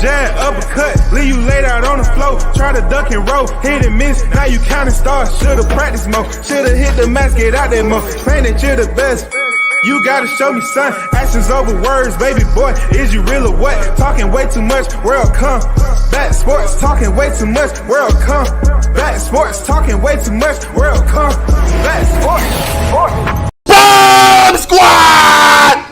jab, uppercut, leave you laid out on the floor. Try to duck and roll, hit and miss, now you counting stars. Should've practiced more, should've hit the mask, get out there more. Claim that you're the best. You gotta show me, son. Actions over words, baby boy. Is you real or what? Talking way too much, world come. Back sports, talking way too much, world come. Back sports, talking way too much, world come. Back sports. Bomb Squad!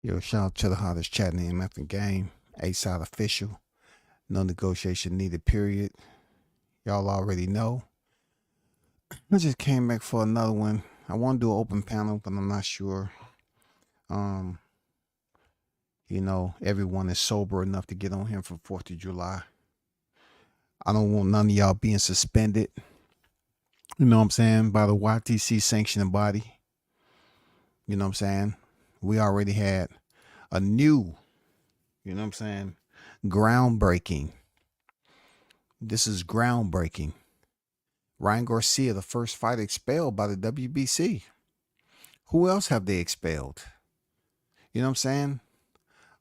Yo, shout out to the hottest chat in the MF game. A-Side official. No negotiation needed, period. Y'all already know. I just came back for another one. I want to do an open panel, but I'm not sure. You know, everyone is sober enough to get on here for 4th of July. I don't want none of y'all being suspended. You know what I'm saying? By the YTC sanctioning body. You know what I'm saying? We already had a new, you know what I'm saying, groundbreaking. This is groundbreaking. Ryan Garcia, the first fighter expelled by the WBC. Who else have they expelled? You know what I'm saying?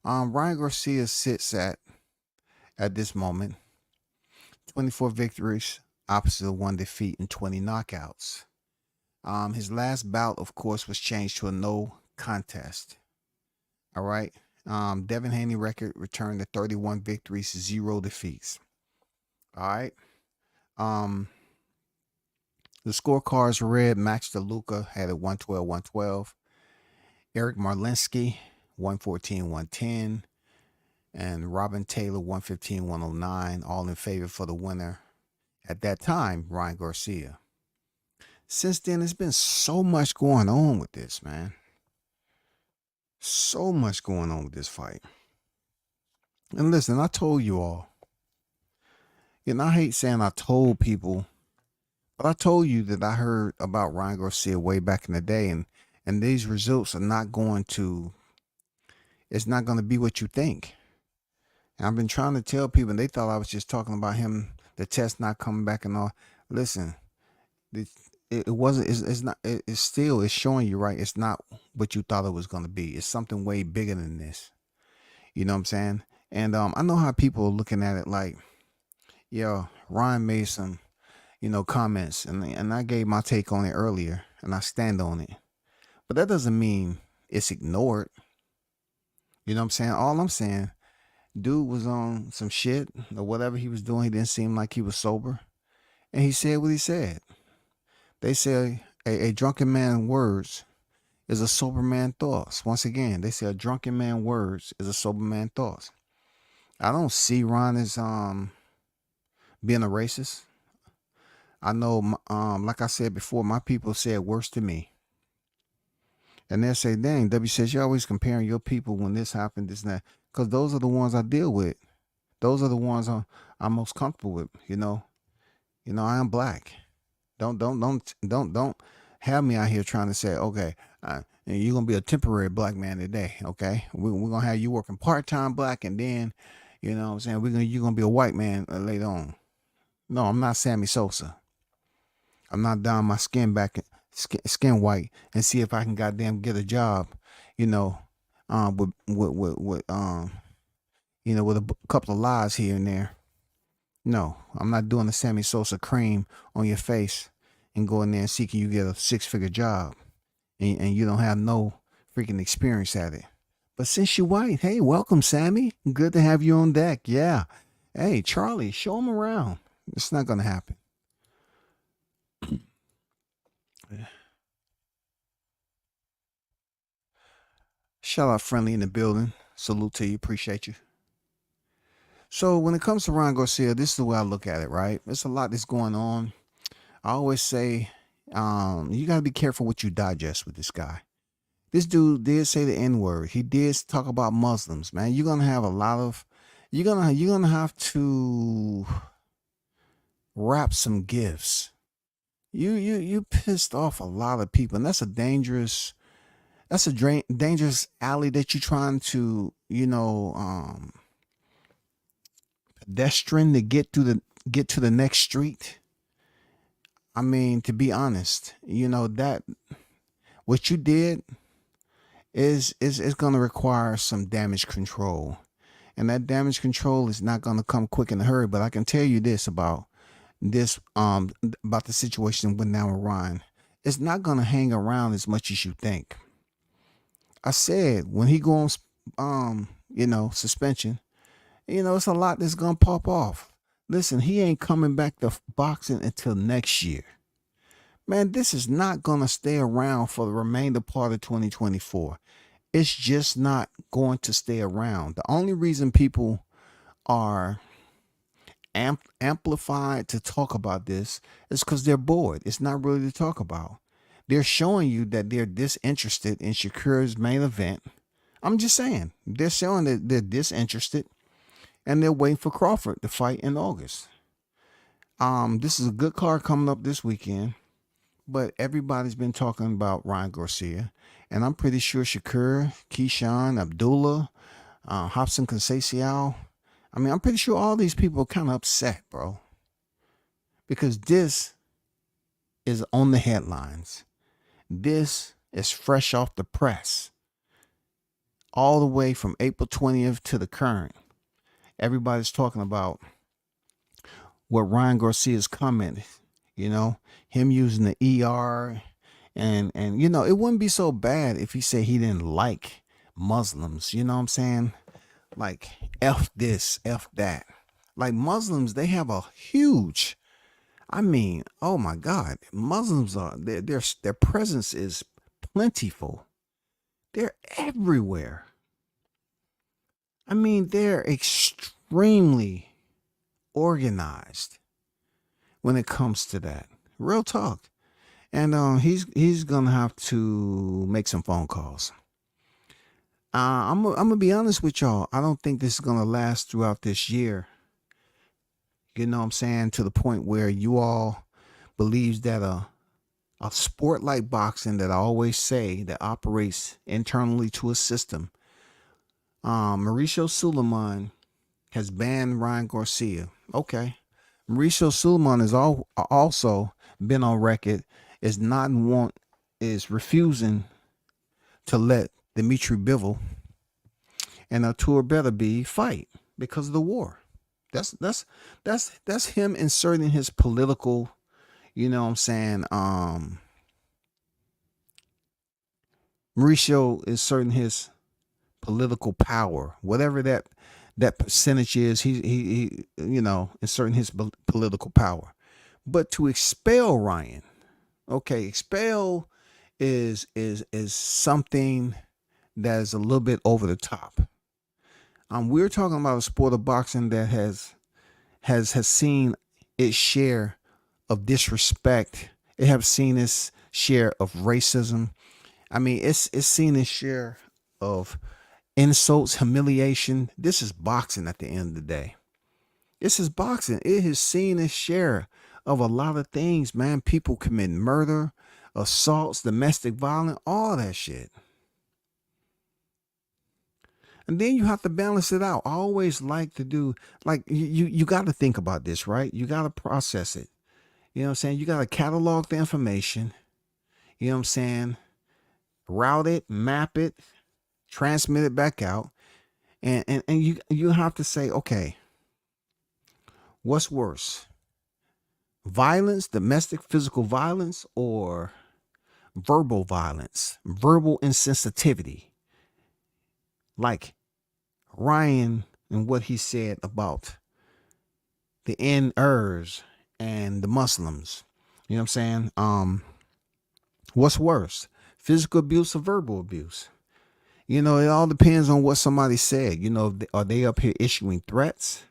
Ryan Garcia sits at this moment, 24 victories, opposite of 1 defeat and 20 knockouts. His last bout, of course, was changed to a no contest. All right. Devin Haney record returned to 31 victories, 0 defeats. All right. The scorecards read: Max DeLuca had a 112-112. Eric Marlinsky, 114-110. And Robin Taylor, 115-109. All in favor for the winner. At that time, Ryan Garcia. Since then, there's been so much going on with this, man. So much going on with this fight. And listen, I told you all. You know, I hate saying I told people, but I told you that I heard about Ryan Garcia way back in the day, and these results are not going to, it's not going to be what you think. And I've been trying to tell people, and they thought I was just talking about him, the test not coming back and all. Listen, it wasn't, it's not, it's still, it's showing you, right? It's not what you thought it was going to be. It's something way bigger than this. You know what I'm saying? And I know how people are looking at it like, yo, Ryan made some, you know, comments, and I gave my take on it earlier, and I stand on it. But that doesn't mean it's ignored. You know what I'm saying? All I'm saying, dude was on some shit or whatever he was doing. He didn't seem like he was sober. And he said what he said. They say a drunken man's words is a sober man's thoughts. Once again, they say a drunken man's words is a sober man's thoughts. I don't see Ron as being a racist. I know, like I said before, my people said worse to me. And they'll say, dang, W says, you're always comparing your people when this happened, this and that. Because those are the ones I deal with. Those are the ones I'm most comfortable with, you know. You know, I am black. Don't have me out here trying to say, okay, you're going to be a temporary black man today, okay? We're going to have you working part-time black, and then, you know what I'm saying, you're going to be a white man later on. No, I'm not Sammy Sosa. I'm not dyeing my skin skin white and see if I can goddamn get a job, you know, with you know, with a couple of lies here and there. No, I'm not doing the Sammy Sosa cream on your face and going there and seeking you get a 6-figure job and you don't have no freaking experience at it. But since you're white, hey, welcome, Sammy. Good to have you on deck. Yeah. Hey, Charlie, show him around. It's not going to happen. Shout out Friendly in the building. Salute to you. Appreciate you. So when it comes to Ryan Garcia, this is the way I look at it, right? There's a lot that's going on. I always say, you got to be careful what you digest with this guy. This dude did say the N word. He did talk about Muslims, man. You're gonna have a lot of, you're gonna have to wrap some gifts. You pissed off a lot of people, and that's a dangerous alley that you're trying to, pedestrian to get to the next street. I mean, to be honest, that what you did is going to require some damage control, and that damage control is not going to come quick in a hurry. But I can tell you this about the situation that went down with Ryan. It's not going to hang around as much as you think. I said when he go on suspension, it's a lot that's going to pop off. Listen, he ain't coming back to boxing until next year. Man, this is not going to stay around for the remainder part of 2024. It's just not going to stay around. The only reason people are amplified to talk about this is because they're bored. It's not really to talk about. They're showing you that they're disinterested in Shakur's main event. I'm just saying, they're showing that they're disinterested, and they're waiting for Crawford to fight in August. This is a good card coming up this weekend, but everybody's been talking about Ryan Garcia, and I'm pretty sure Shakur, Keyshawn, Abdullah, Hobson Conceição, I'm pretty sure all these people are kind of upset, bro, because this is on the headlines. This is fresh off the press, all the way from April 20th to the current. Everybody's talking about what Ryan Garcia's comment, him using the ER, and it wouldn't be so bad if he said he didn't like Muslims. You know what I'm saying? Like, F this, F that. Like, Muslims, they have a huge, oh my God, Muslims are, their presence is plentiful. They're everywhere. They're extremely organized when it comes to that. Real talk. And he's gonna have to make some phone calls. I'm gonna be honest with y'all. I don't think this is gonna last throughout this year. You know what I'm saying? To the point where you all believes that a sport like boxing, that I always say, that operates internally to a system. Mauricio Suleiman has banned Ryan Garcia. Okay. Mauricio Suleiman has also been on record is refusing to let Dimitri Bivol and Artur Beterbiev fight because of the war. That's him inserting his political, Mauricio is inserting his political power, whatever that percentage is. He inserting his political power. But to expel Ryan, okay, expel is something that is a little bit over the top. We're talking about a sport of boxing that has seen its share of disrespect. It have seen its share of racism. It's seen its share of insults, humiliation. This is boxing at the end of the day. This is boxing. It has seen its share of a lot of things, man. People commit murder, assaults, domestic violence, all that shit. And then you have to balance it out. I always like to do, like, you got to think about this, right? You got to process it. You know what I'm saying? You got to catalog the information. You know what I'm saying? Route it, map it, transmit it back out. And you have to say, okay, what's worse? Violence, domestic physical violence, or verbal violence, verbal insensitivity? Like Ryan and what he said about the N-ers and the Muslims. You know what I'm saying? What's worse? Physical abuse or verbal abuse? You know, it all depends on what somebody said. You know, are they up here issuing threats?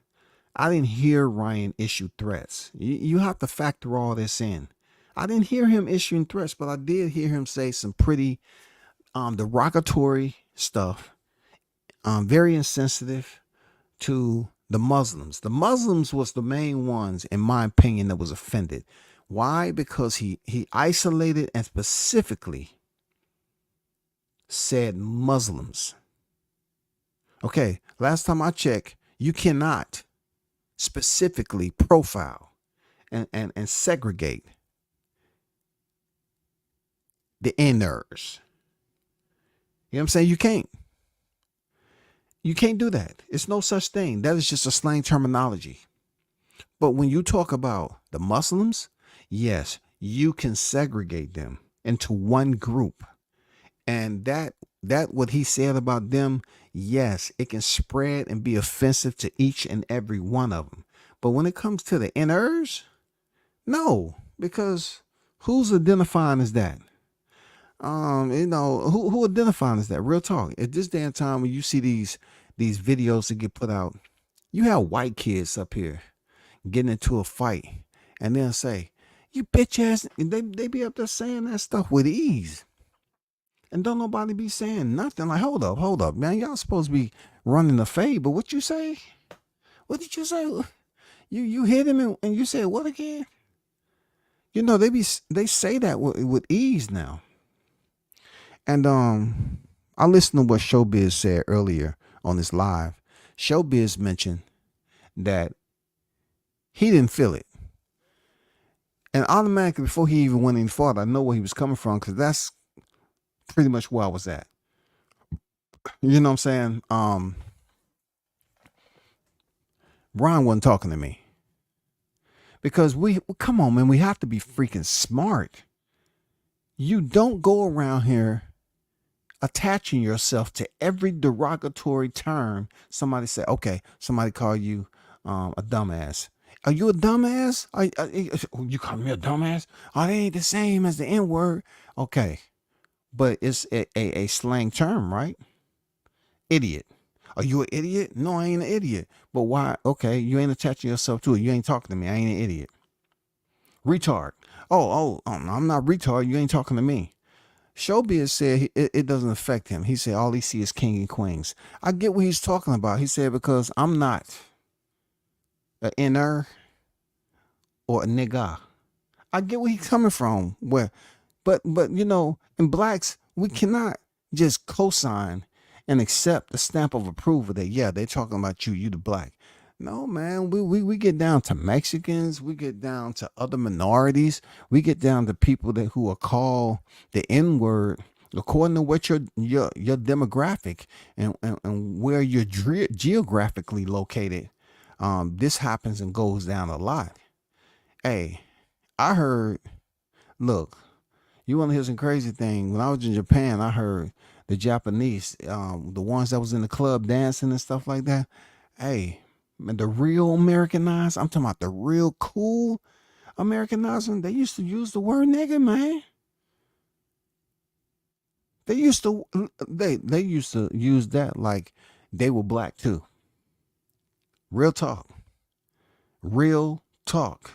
I didn't hear Ryan issue threats. You have to factor all this in. I didn't hear him issuing threats, but I did hear him say some pretty derogatory stuff, very insensitive to the Muslims. The Muslims was the main ones, in my opinion, that was offended. Why? Because he isolated and specifically said Muslims. Okay, last time I checked, you cannot specifically profile and segregate the inners. You know what I'm saying? You can't. You can't do that. It's no such thing. That is just a slang terminology. But when you talk about the Muslims, yes, you can segregate them into one group. And that what he said about them, yes, it can spread and be offensive to each and every one of them. But when it comes to the inners, no, because who's identifying as that? You know, who identifying as that? Real talk. At this damn time when you see these videos that get put out, you have white kids up here getting into a fight, and they'll say, "You bitch ass," and they be up there saying that stuff with ease. And don't nobody be saying nothing. Like, hold up, man. Y'all supposed to be running the fade, but what you say? What did you say? You hit him and you said what again? You know, they say that with ease now. And I listened to what Showbiz said earlier on this live. Showbiz mentioned that he didn't feel it. And automatically, before he even went any farther, I know where he was coming from, because that's pretty much where I was at. You know what I'm saying? Ron wasn't talking to me. Because come on, man, we have to be freaking smart. You don't go around here attaching yourself to every derogatory term somebody say. Okay, somebody call you a dumbass. Are you a dumbass? You call me a dumbass? Oh, they ain't the same as the N-word. Okay, but it's a slang term, right? Idiot. Are you an idiot? No, I ain't an idiot. But why? Okay, you ain't attaching yourself to it. You ain't talking to me. I ain't an idiot. Retard. Oh, no, I'm not retard. You ain't talking to me. Showbiz said it doesn't affect him. He said all he see is king and queens. I get what he's talking about. He said, because I'm not an inner or a nigga. I get where he's coming from. But you know, in blacks, we cannot just co-sign and accept the stamp of approval that, yeah, they're talking about you the black. No, man, we get down to Mexicans, we get down to other minorities, we get down to people who are called the N-word according to what your demographic and where you're geographically located. This happens and goes down a lot. Hey, I heard, look, you want to hear some crazy thing? When I was in Japan, I heard the Japanese, the ones that was in the club dancing and stuff like that. Hey, man, the real Americanized, I'm talking about the real cool Americanizing, they used to use the word nigga, man. They used to use that like they were black too. Real talk. Real talk.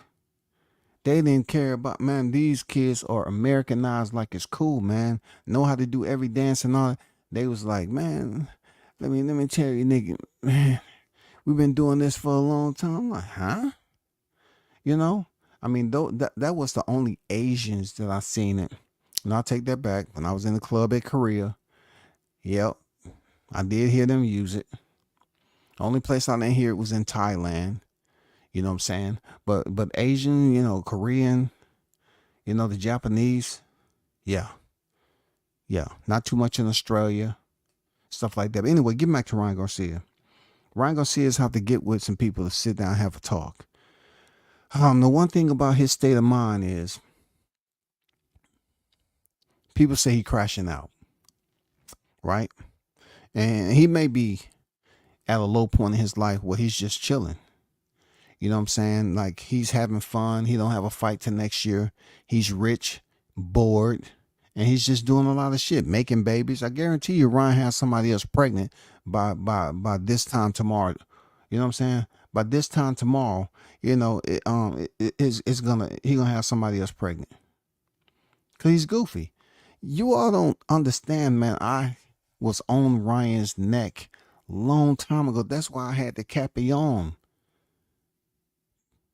They didn't care about, man, these kids are Americanized like it's cool, man. Know how to do every dance and all that. They was like, man, let me tell you, nigga, man, we've been doing this for a long time. I'm like, huh? You know? I mean, that was the only Asians that I seen it. And I'll take that back. When I was in the club at Korea, yep, I did hear them use it. Only place I didn't hear it was in Thailand. You know what I'm saying? But Asian, you know, Korean, you know, the Japanese, yeah. Not too much in Australia, stuff like that. But anyway, get back to Ryan Garcia. Ryan Garcia's have to get with some people to sit down and have a talk. The one thing about his state of mind is people say he crashing out, right? And he may be at a low point in his life where he's just chilling. You know what I'm saying? Like, he's having fun. He don't have a fight till next year. He's rich, bored, And he's just doing a lot of shit, making babies. I guarantee you, Ryan has somebody else pregnant by this time tomorrow. You know what I'm saying? By this time tomorrow, he gonna have somebody else pregnant because he's goofy. You all don't understand, man. I was on Ryan's neck long time ago. That's why I had the cappy on.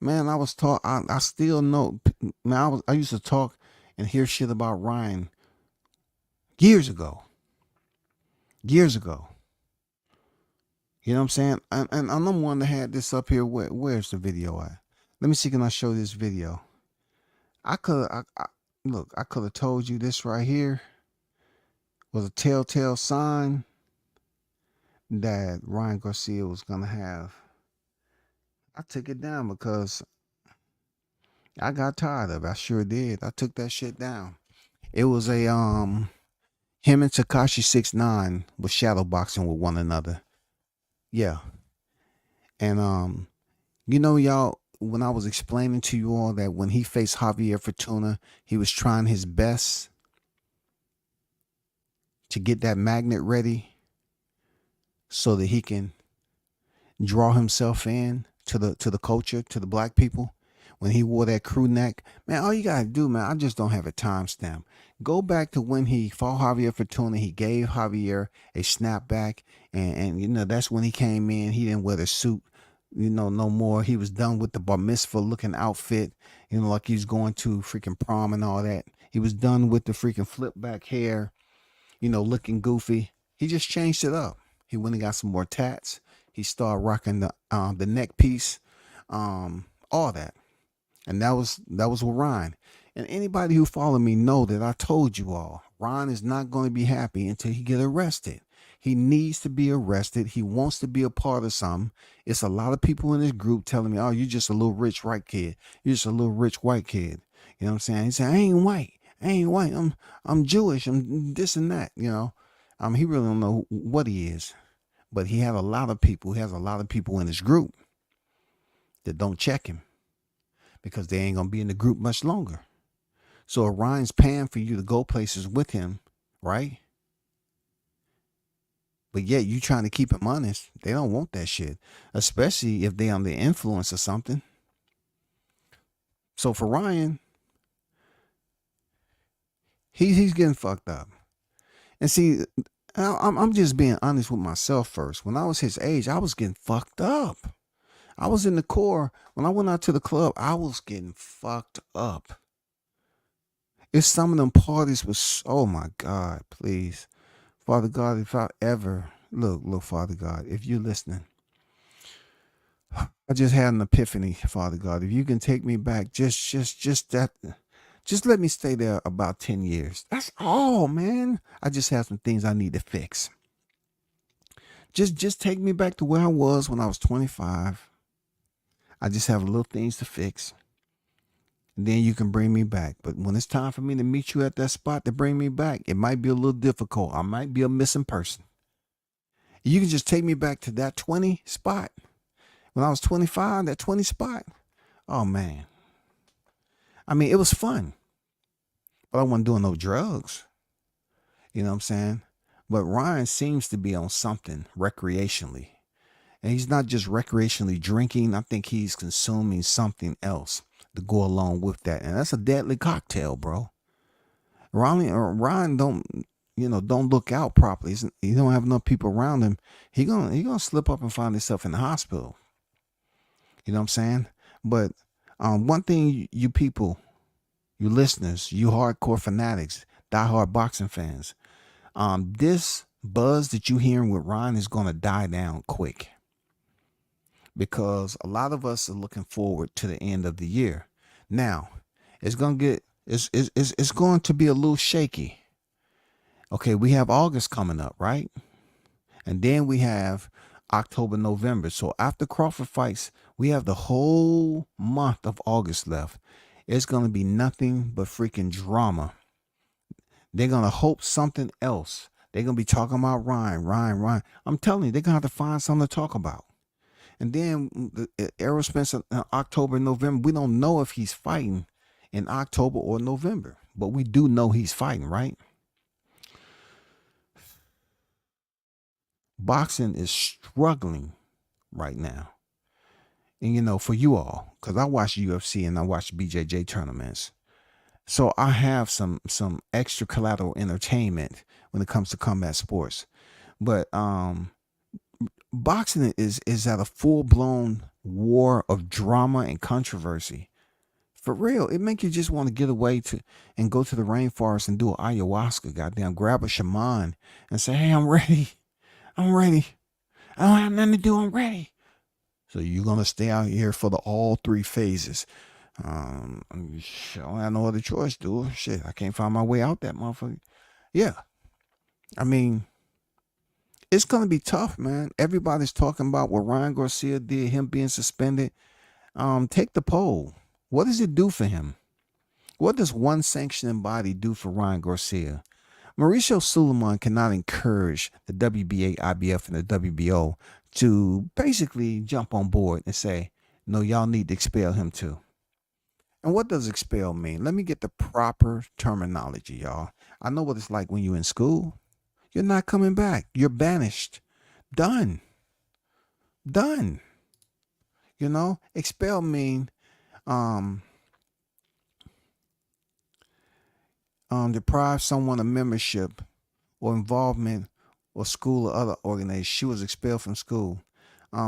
Man, I was taught. I still know. Man, I used to talk and hear shit about Ryan years ago. Years ago. You know what I'm saying? And I'm the one that had this up here. Where's the video at? Let me see. Can I show this video? I could. Look. I could have told you this right here was a telltale sign that Ryan Garcia was gonna have. I took it down because I got tired of it. I sure did. I took that shit down. It was a him and Tekashi 6ix9ine was shadowboxing with one another. Yeah. And y'all, when I was explaining to you all that when he faced Javier Fortuna, he was trying his best to get that magnet ready so that he can draw himself in to the culture, to the black people. When he wore that crew neck, man, all you gotta do, man, I just don't have a timestamp. Go back to when he fought Javier Fortuna. He gave Javier a snapback, and that's when he came in. He didn't wear the suit, no more. He was done with the bar mitzvah looking outfit, like he's going to freaking prom and all that. He was done with the freaking flip back hair, looking goofy. He just changed it up. He went and got some more tats. He started rocking the neck piece, all that. And that was with Ryan. And anybody who followed me know that I told you all, Ryan is not going to be happy until he get arrested. He needs to be arrested. He wants to be a part of something. It's a lot of people in this group telling me, oh, you're just a little rich white kid. You're just a little rich white kid. You know what I'm saying? He said, I ain't white. I'm Jewish. I'm this and that, He really don't know what he is. But he has a lot of people in his group that don't check him, because they ain't gonna be in the group much longer. So Orion's paying for you to go places with him, right? But yet you trying to keep him honest. They don't want that shit, especially if they under the influence of something. So for Ryan, he's getting fucked up. And see, I'm just being honest with myself first. When I was his age, I was getting fucked up. I was in the core. When I went out to the club, I was getting fucked up. It's some of them parties was, oh my God, please. Father God, if I ever, look, Father God, if you're listening, I just had an epiphany, Father God. If you can take me back, just let me stay there about 10 years. That's all, man. I just have some things I need to fix. Just take me back to where I was when I was 25. I just have little things to fix. And then you can bring me back. But when it's time for me to meet you at that spot to bring me back, it might be a little difficult. I might be a missing person. You can just take me back to that 20 spot. When I was 25, that 20 spot. Oh, man. I mean, it was fun. But I wasn't doing no drugs. You know what I'm saying? But Ryan seems to be on something recreationally. And he's not just recreationally drinking. I think he's consuming something else to go along with that. And that's a deadly cocktail, bro. Ryan don't look out properly. He don't have enough people around him. He gonna slip up and find himself in the hospital. You know what I'm saying? But one thing, you people, you listeners, you hardcore fanatics, diehard boxing fans, this buzz that you hearing with Ryan is gonna die down quick. Because a lot of us are looking forward to the end of the year. Now, it's going to be a little shaky. Okay, we have August coming up, right? And then we have October, November. So after Crawford fights, we have the whole month of August left. It's going to be nothing but freaking drama. They're going to hope something else. They're going to be talking about Ryan. I'm telling you, they're going to have to find something to talk about. And then Errol Spence in October and November, we don't know if he's fighting in October or November. but we do know he's fighting, right? Boxing is struggling right now. And for you all, because I watch UFC and I watch BJJ tournaments, so I have some extra collateral entertainment when it comes to combat sports. But boxing is at a full blown war of drama and controversy. For real, it make you just want to get away and go to the rainforest and do an ayahuasca, goddamn, grab a shaman and say, "Hey, I'm ready. I'm ready. I don't have nothing to do. I'm ready." So you're gonna stay out here for the all three phases. I don't have no other choice, dude. Shit, I can't find my way out that motherfucker. Yeah, I mean, it's gonna be tough, man. Everybody's talking about what Ryan Garcia did, him being suspended. Take the poll. What does it do for him? What does one sanctioning body do for Ryan Garcia? Mauricio Suleiman cannot encourage the WBA, IBF, and the WBO to basically jump on board and say, no, y'all need to expel him too. And what does expel mean? Let me get the proper terminology, y'all. I know what it's like when you're in school. You're not coming back. You're banished. Done. Done. Expel mean deprive someone of membership or involvement or school or other organization. She was expelled from school.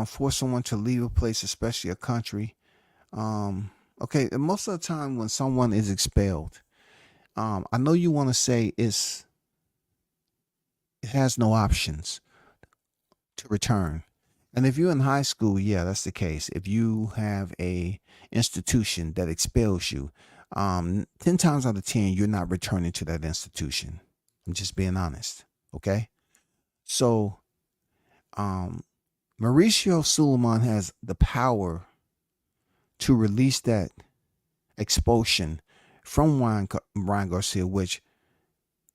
Force someone to leave a place, especially a country. Okay, and most of the time when someone is expelled, I know you want to say it has no options to return. And if you're in high school, yeah, that's the case. If you have a institution that expels you, 10 times out of 10, you're not returning to that institution. I'm just being honest. Okay. So, Mauricio Suleiman has the power to release that expulsion from Ryan Garcia, which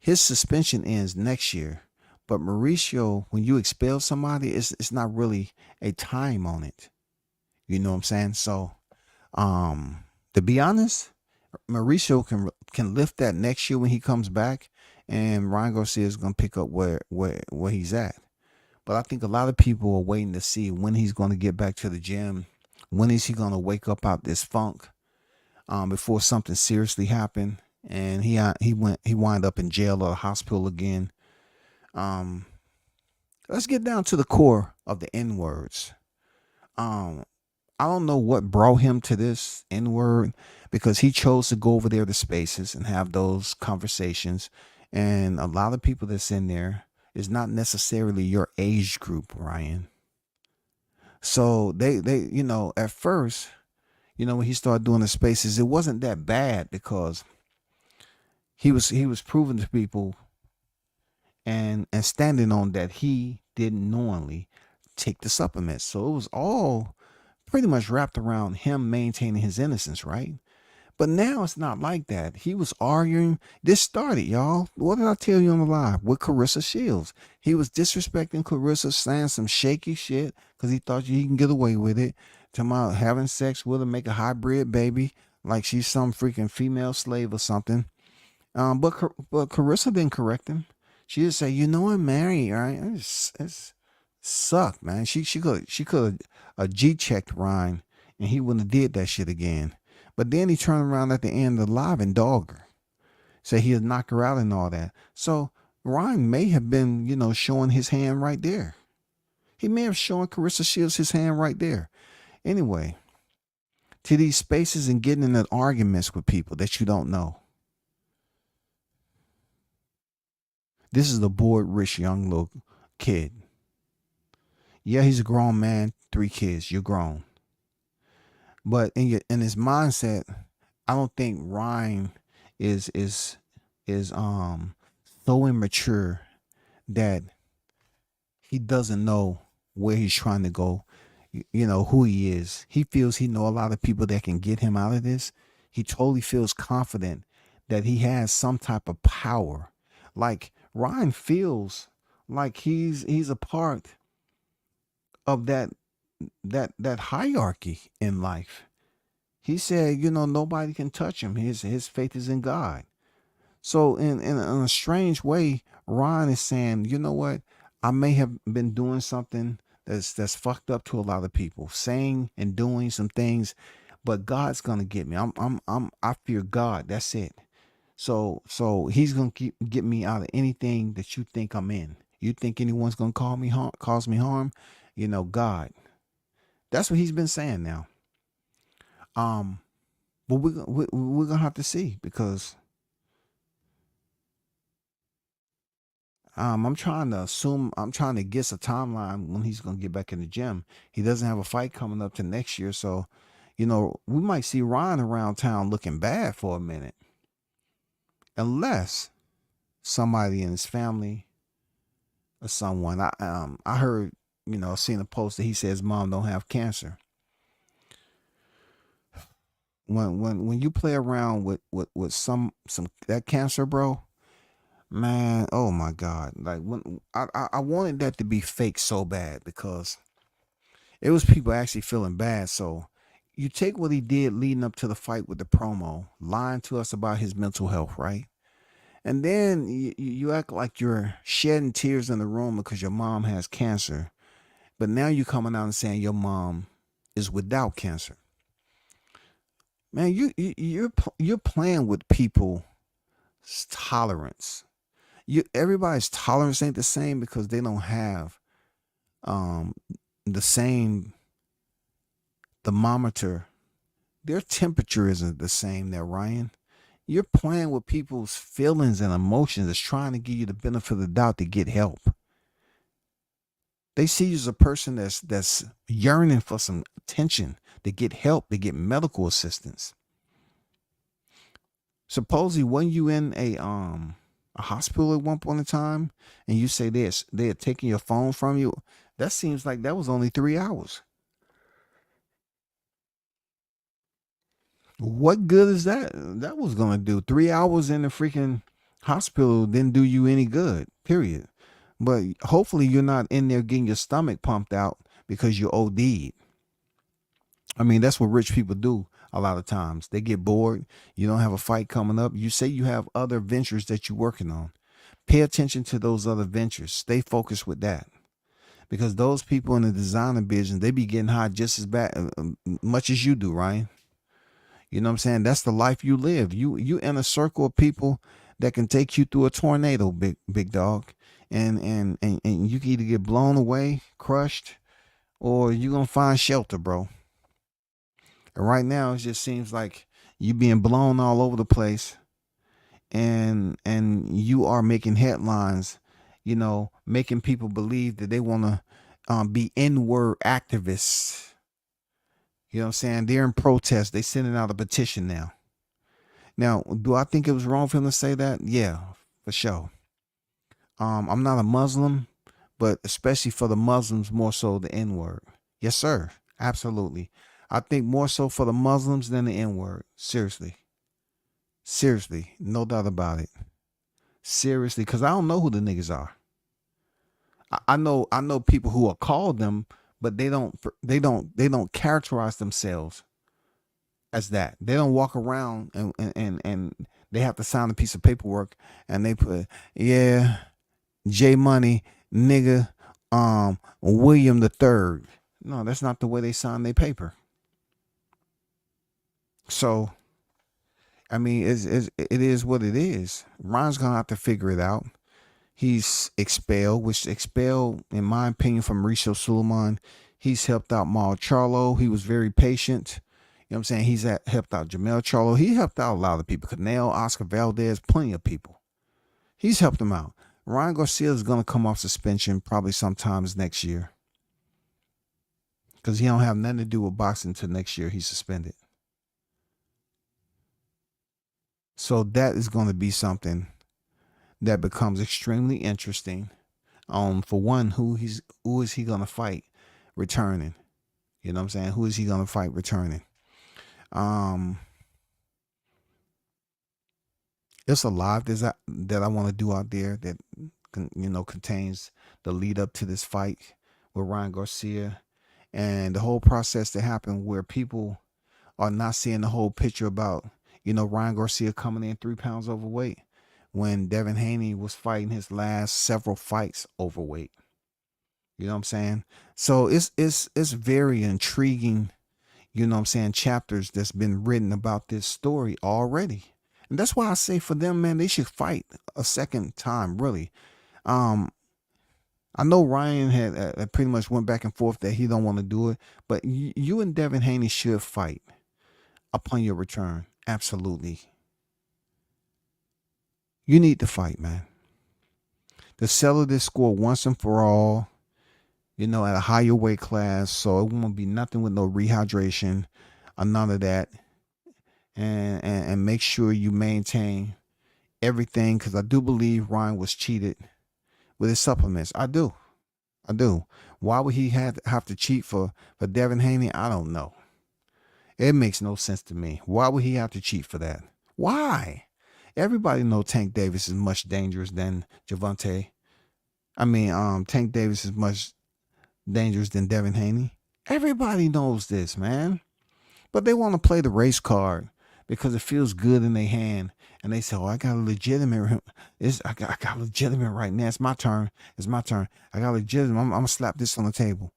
his suspension ends next year. But Mauricio, when you expel somebody, it's not really a time on it. You know what I'm saying? So, to be honest, Mauricio can lift that next year when he comes back, and Ryan Garcia is going to pick up where he's at. But I think a lot of people are waiting to see when he's going to get back to the gym. When is he going to wake up out this funk before something seriously happened, and he wind up in jail or the hospital again. Let's get down to the core of the N words. I don't know what brought him to this N word, because he chose to go over there to Spaces and have those conversations, and a lot of people that's in there is not necessarily your age group, Ryan. So they at first, when he started doing the Spaces, it wasn't that bad because he was proving to people and standing on that he didn't knowingly take the supplements. So it was all pretty much wrapped around him maintaining his innocence, right? But now it's not like that. He was arguing. This started, y'all. What did I tell you on the live? With Clarissa Shields. He was disrespecting Clarissa, saying some shaky shit because he thought he can get away with it. Talking about having sex with her, make a hybrid baby like she's some freaking female slave or something. But Clarissa didn't correct him. She just say, I'm married, right? It's sucked, man. She could G-checked Ryan and he wouldn't have did that shit again. But then he turned around at the end of the live and dogged her. Say he'd knock her out and all that. So Ryan may have been, showing his hand right there. He may have shown Clarissa Shields his hand right there. Anyway, to these Spaces and getting into arguments with people that you don't know. This is the bored, rich, young little kid. Yeah, he's a grown man, 3 kids. You're grown. But in his mindset, I don't think Ryan is so immature that he doesn't know where he's trying to go, who he is. He feels he know a lot of people that can get him out of this. He totally feels confident that he has some type of power. Like Ryan feels like he's a part of that hierarchy in life. He said, nobody can touch him. His faith is in God. So in a strange way, Ron is saying, you know what? I may have been doing something that's fucked up to a lot of people, saying and doing some things, but God's gonna get me. I fear God. That's it. So He's gonna get me out of anything that you think I'm in. You think anyone's gonna cause me harm? You know, God. That's what He's been saying now. Um, but we're gonna have to see because I'm trying to guess a timeline when he's gonna get back in the gym. He doesn't have a fight coming up to next year, so we might see Ryan around town looking bad for a minute, unless somebody in his family or someone. I heard seen a post that he says mom don't have cancer. When you play around with some that cancer, bro, man, oh my God, like when I wanted that to be fake so bad because it was people actually feeling bad. So you take what he did leading up to the fight with the promo, lying to us about his mental health, right? And then you act like you're shedding tears in the room because your mom has cancer. But now you're coming out and saying your mom is without cancer. Man, you're playing with people's tolerance. Everybody's tolerance ain't the same because they don't have um the same thermometer. Their temperature isn't the same there, Ryan. You're playing with people's feelings and emotions that's trying to give you the benefit of the doubt to get help. They see you as a person that's yearning for some attention, to get help, to get medical assistance. Supposedly, when you in a hospital at one point in time, and you say they're taking your phone from you, that seems like that was only 3 hours. What good is that? That was gonna do 3 hours in the freaking hospital didn't do you any good. Period. But hopefully you're not in there getting your stomach pumped out because you OD'd. I mean, that's what rich people do a lot of times. They get bored. You don't have a fight coming up. You say you have other ventures that you're working on. Pay attention to those other ventures. Stay focused with that. Because those people in the designer business, they be getting high just as bad, much as you do, Ryan. You know what I'm saying? That's the life you live. You in a circle of people that can take you through a tornado, big dog. And you can either get blown away, crushed, or you're gonna find shelter, bro. And right now it just seems like you being blown all over the place and you are making headlines, making people believe that they wanna be N-word activists. You know what I'm saying? They're in protest. They sending out a petition now. Now, do I think it was wrong for him to say that? Yeah, for sure. I'm not a Muslim, but especially for the Muslims, more so the N-word. Yes, sir. Absolutely. I think more so for the Muslims than the N-word. Seriously. Seriously. No doubt about it. Seriously, because I don't know who the niggas are. I know people who are called them, but they don't characterize themselves as that. They don't walk around and they have to sign a piece of paperwork and they put, yeah, J Money, nigga, William the Third. No, that's not the way they sign their paper. So, I mean, it is what it is. Ron's gonna have to figure it out. He's expelled, which expelled, in my opinion, from Mauricio Suleiman. He's helped out Maul Charlo. He was very patient. You know what I'm saying? Helped out Jamel Charlo. He helped out a lot of people. Canelo, Oscar Valdez, plenty of people. He's helped them out. Ryan Garcia is going to come off suspension probably sometimes next year. Because he don't have nothing to do with boxing until next year. He's suspended. So that is going to be something that becomes extremely interesting. For one, who is he going to fight returning? You know what I'm saying? Who is he going to fight returning? It's a lot that I want to do out there that contains the lead up to this fight with Ryan Garcia and the whole process that happened where people are not seeing the whole picture about Ryan Garcia coming in 3 pounds overweight. when Devin Haney was fighting his last several fights overweight. You know what I'm saying? So it's very intriguing, you know what I'm saying, chapters that's been written about this story already. And that's why I say for them, man, they should fight a second time, really. Um, I know Ryan had pretty much went back and forth that he don't want to do it, but you and Devin Haney should fight upon your return. Absolutely. You need to fight, man. To settle this score once and for all, you know, at a higher weight class, so it won't be nothing with no rehydration or none of that. And make sure you maintain everything, because I do believe Ryan was cheated with his supplements. I do. I do. Why would he have to cheat for Devin Haney? I don't know. It makes no sense to me. Why would he have to cheat for that? Why? Everybody know Tank Davis is much dangerous than Javante. Tank Davis is much dangerous than Devin Haney. Everybody knows this, man. But they want to play the race card because it feels good in their hand. And they say, "Oh, I got a legitimate. I got legitimate right now. It's my turn. It's my turn. I got legitimate. I'm gonna slap this on the table."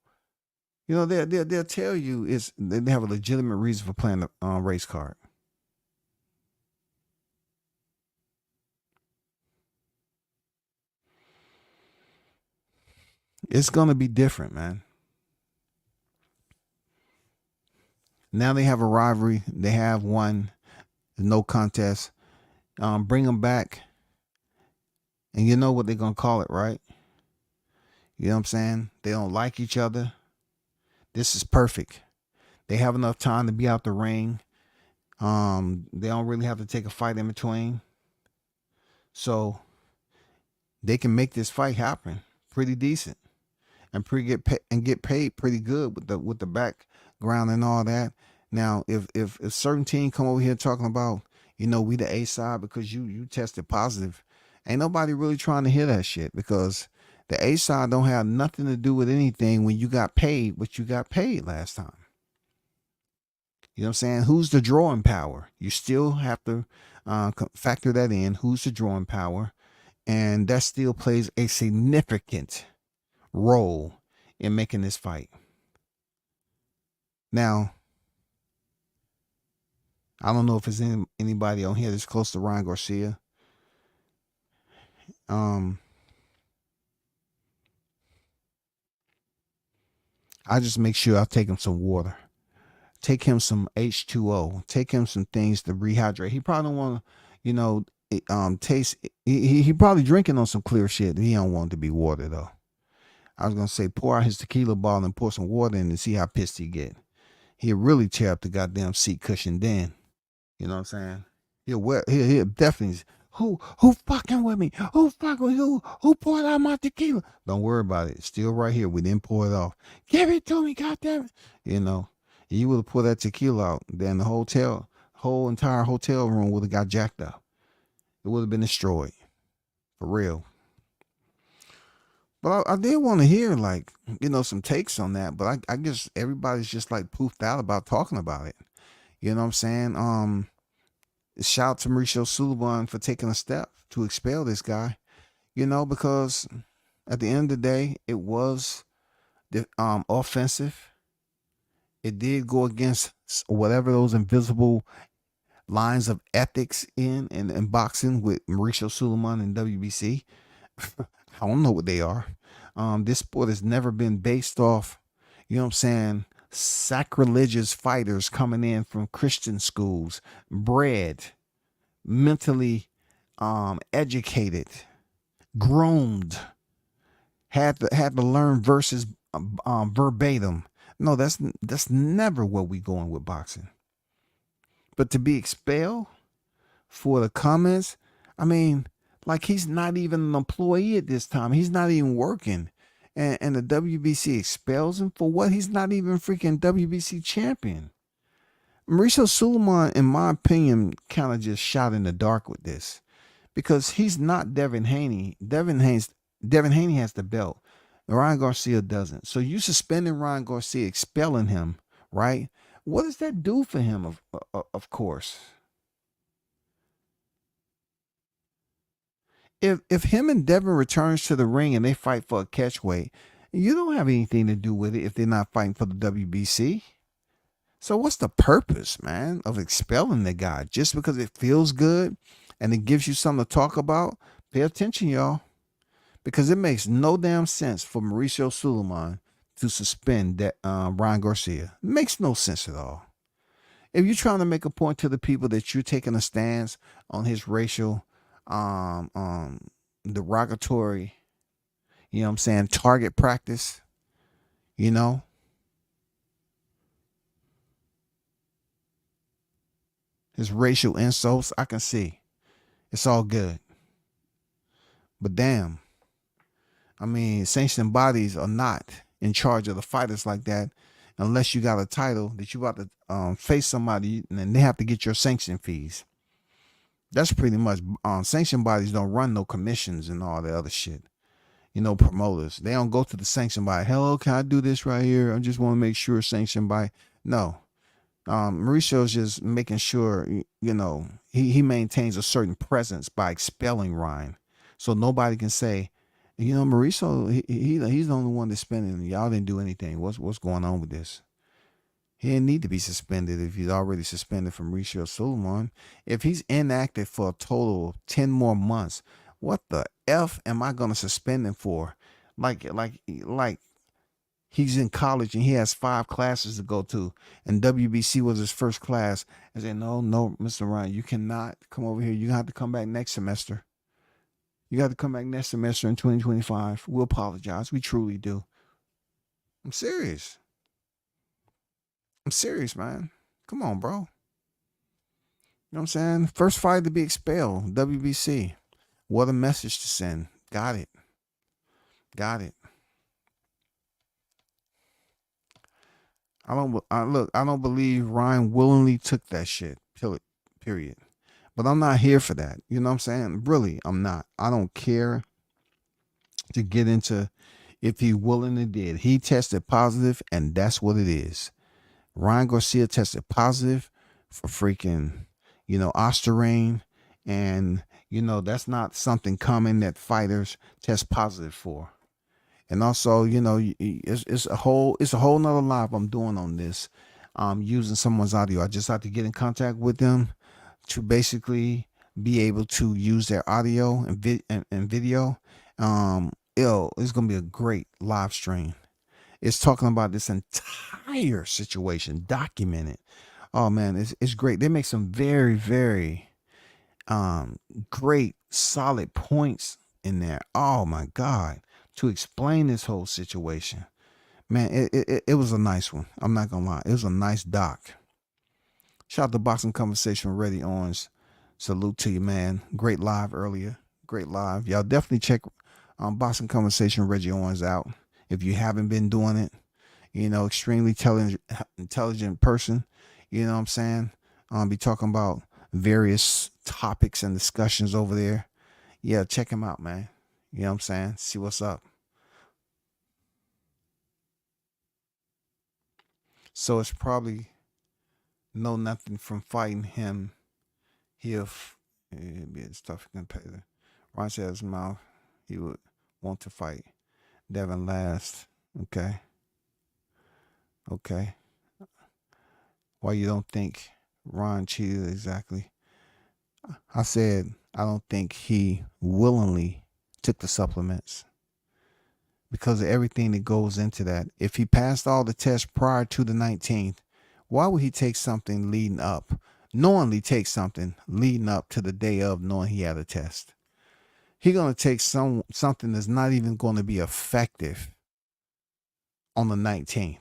You know, they'll tell you they have a legitimate reason for playing the race card. It's gonna be different, man. Now they have a rivalry. They have one. No contest. Bring them back, and you know what they're gonna call it, right? You know what I'm saying? They don't like each other. This is perfect. They have enough time to be out the ring. They don't really have to take a fight in between, so they can make this fight happen pretty decent and get paid pretty good with the background and all that. Now, if a certain team come over here talking about, you know, we the A side because you tested positive, ain't nobody really trying to hear that shit, because the A side don't have nothing to do with anything when you got paid what you got paid last time. You know what I'm saying? Who's the drawing power? You still have to factor that in. Who's the drawing power? And that still plays a significant role in making this fight. Now, I don't know if there's anybody on here that's close to Ryan Garcia. I just make sure I take him some water. Take him some H2O. Take him some things to rehydrate. He probably don't want to, you know, taste. He probably drinking on some clear shit. He don't want it to be water though. I was gonna say pour out his tequila bottle and pour some water in and see how pissed he get. He'll really tear up the goddamn seat cushion then. You know what I'm saying? He'll definitely. Who fucking with me? Who poured out my tequila? Don't worry about it. It's still right here. We didn't pour it off. Give it to me, goddamn it. You know, you would have poured that tequila out, then the whole entire hotel room would have got jacked up. It would have been destroyed. For real. But I did want to hear, like, you know, some takes on that. But I guess everybody's just like poofed out about talking about it. You know what I'm saying? Shout out to Mauricio Sullivan for taking a step to expel this guy. You know, because at the end of the day, it was offensive. It did go against whatever those invisible lines of ethics in boxing with Mauricio Sullivan and WBC. I don't know what they are. This sport has never been based off, you know what I'm saying, sacrilegious fighters coming in from Christian schools, bred, mentally educated, groomed, had to learn verses verbatim. No, that's never where we going with boxing. But to be expelled for the comments, I mean, like, he's not even an employee at this time. He's not even working. And the WBC expels him for what? He's not even freaking WBC champion. Mauricio Sulaiman, in my opinion, kind of just shot in the dark with this, because he's not Devin Haney. Devin Haney has the belt. Ryan Garcia doesn't. So you suspending Ryan Garcia, expelling him, right? What does that do for him? Of course. If him and Devin returns to the ring and they fight for a catch weight, you don't have anything to do with it if they're not fighting for the WBC. So what's the purpose, man, of expelling the guy just because it feels good and it gives you something to talk about? Pay attention, y'all, because it makes no damn sense for Mauricio Suleiman to suspend that Ryan Garcia. It makes no sense at all. If you're trying to make a point to the people that you're taking a stance on his racial, um, um, derogatory, you know what I'm saying, target practice, you know, his racial insults, I can see. It's all good. But damn, I mean, sanctioned bodies are not in charge of the fighters like that unless you got a title that you about to face somebody and they have to get your sanction fees. That's pretty much sanctioned bodies don't run no commissions and all the other shit. You know, promoters. They don't go to the sanction body. Hello, can I do this right here? I just want to make sure sanctioned by. No. Mauricio's just making sure, you know, he maintains a certain presence by expelling Ryan. So nobody can say, you know, Mauricio, he's the only one that's spending. Y'all didn't do anything. What's going on with this? He didn't need to be suspended if he's already suspended from Mauricio Suleiman. If he's inactive for a total of 10 more months, what the F am I gonna suspend him for? Like he's in college and he has 5 classes to go to, and WBC was his first class. And say, no, Mr. Ryan, you cannot come over here. You have to come back next semester. You got to come back next semester in 2025. We'll apologize. We truly do. I'm serious. I'm serious, man. Come on, bro. You know what I'm saying? First fight to be expelled, WBC. What a message to send. Got it. Got it. I don't believe Ryan willingly took that shit. Period. But I'm not here for that. You know what I'm saying? Really, I'm not. I don't care to get into if he willingly did. He tested positive, and that's what it is. Ryan Garcia tested positive for freaking, you know, Ostarine. And, you know, that's not something common that fighters test positive for. And also, you know, it's a whole nother live I'm doing on this. Using someone's audio. I just have to get in contact with them to basically be able to use their audio and video. It's gonna be a great live stream. It's talking about this entire situation, documented. Oh man, it's great. They make some very, very great solid points in there. Oh my God. To explain this whole situation. Man, it was a nice one. I'm not gonna lie. It was a nice doc. Shout out to Boxing Conversation with Reddy Owens. Salute to you, man. Great live earlier. Great live. Y'all definitely check Boxing Conversation with Reggie Owens out if you haven't been doing it. You know, extremely intelligent person. You know what I'm saying? Be talking about various topics and discussions over there. Yeah, check him out, man. You know what I'm saying? See what's up. So it's probably no nothing from fighting him. It'd be a tough competitor. Ron said his mouth, he would want to fight Devin last. Okay. Okay. Why you don't think Ron cheated exactly? I said I don't think he willingly took the supplements because of everything that goes into that. If he passed all the tests prior to the 19th, why would he take something leading up, knowingly take something leading up to the day of, knowing he had a test? He's going to take something that's not even going to be effective on the 19th.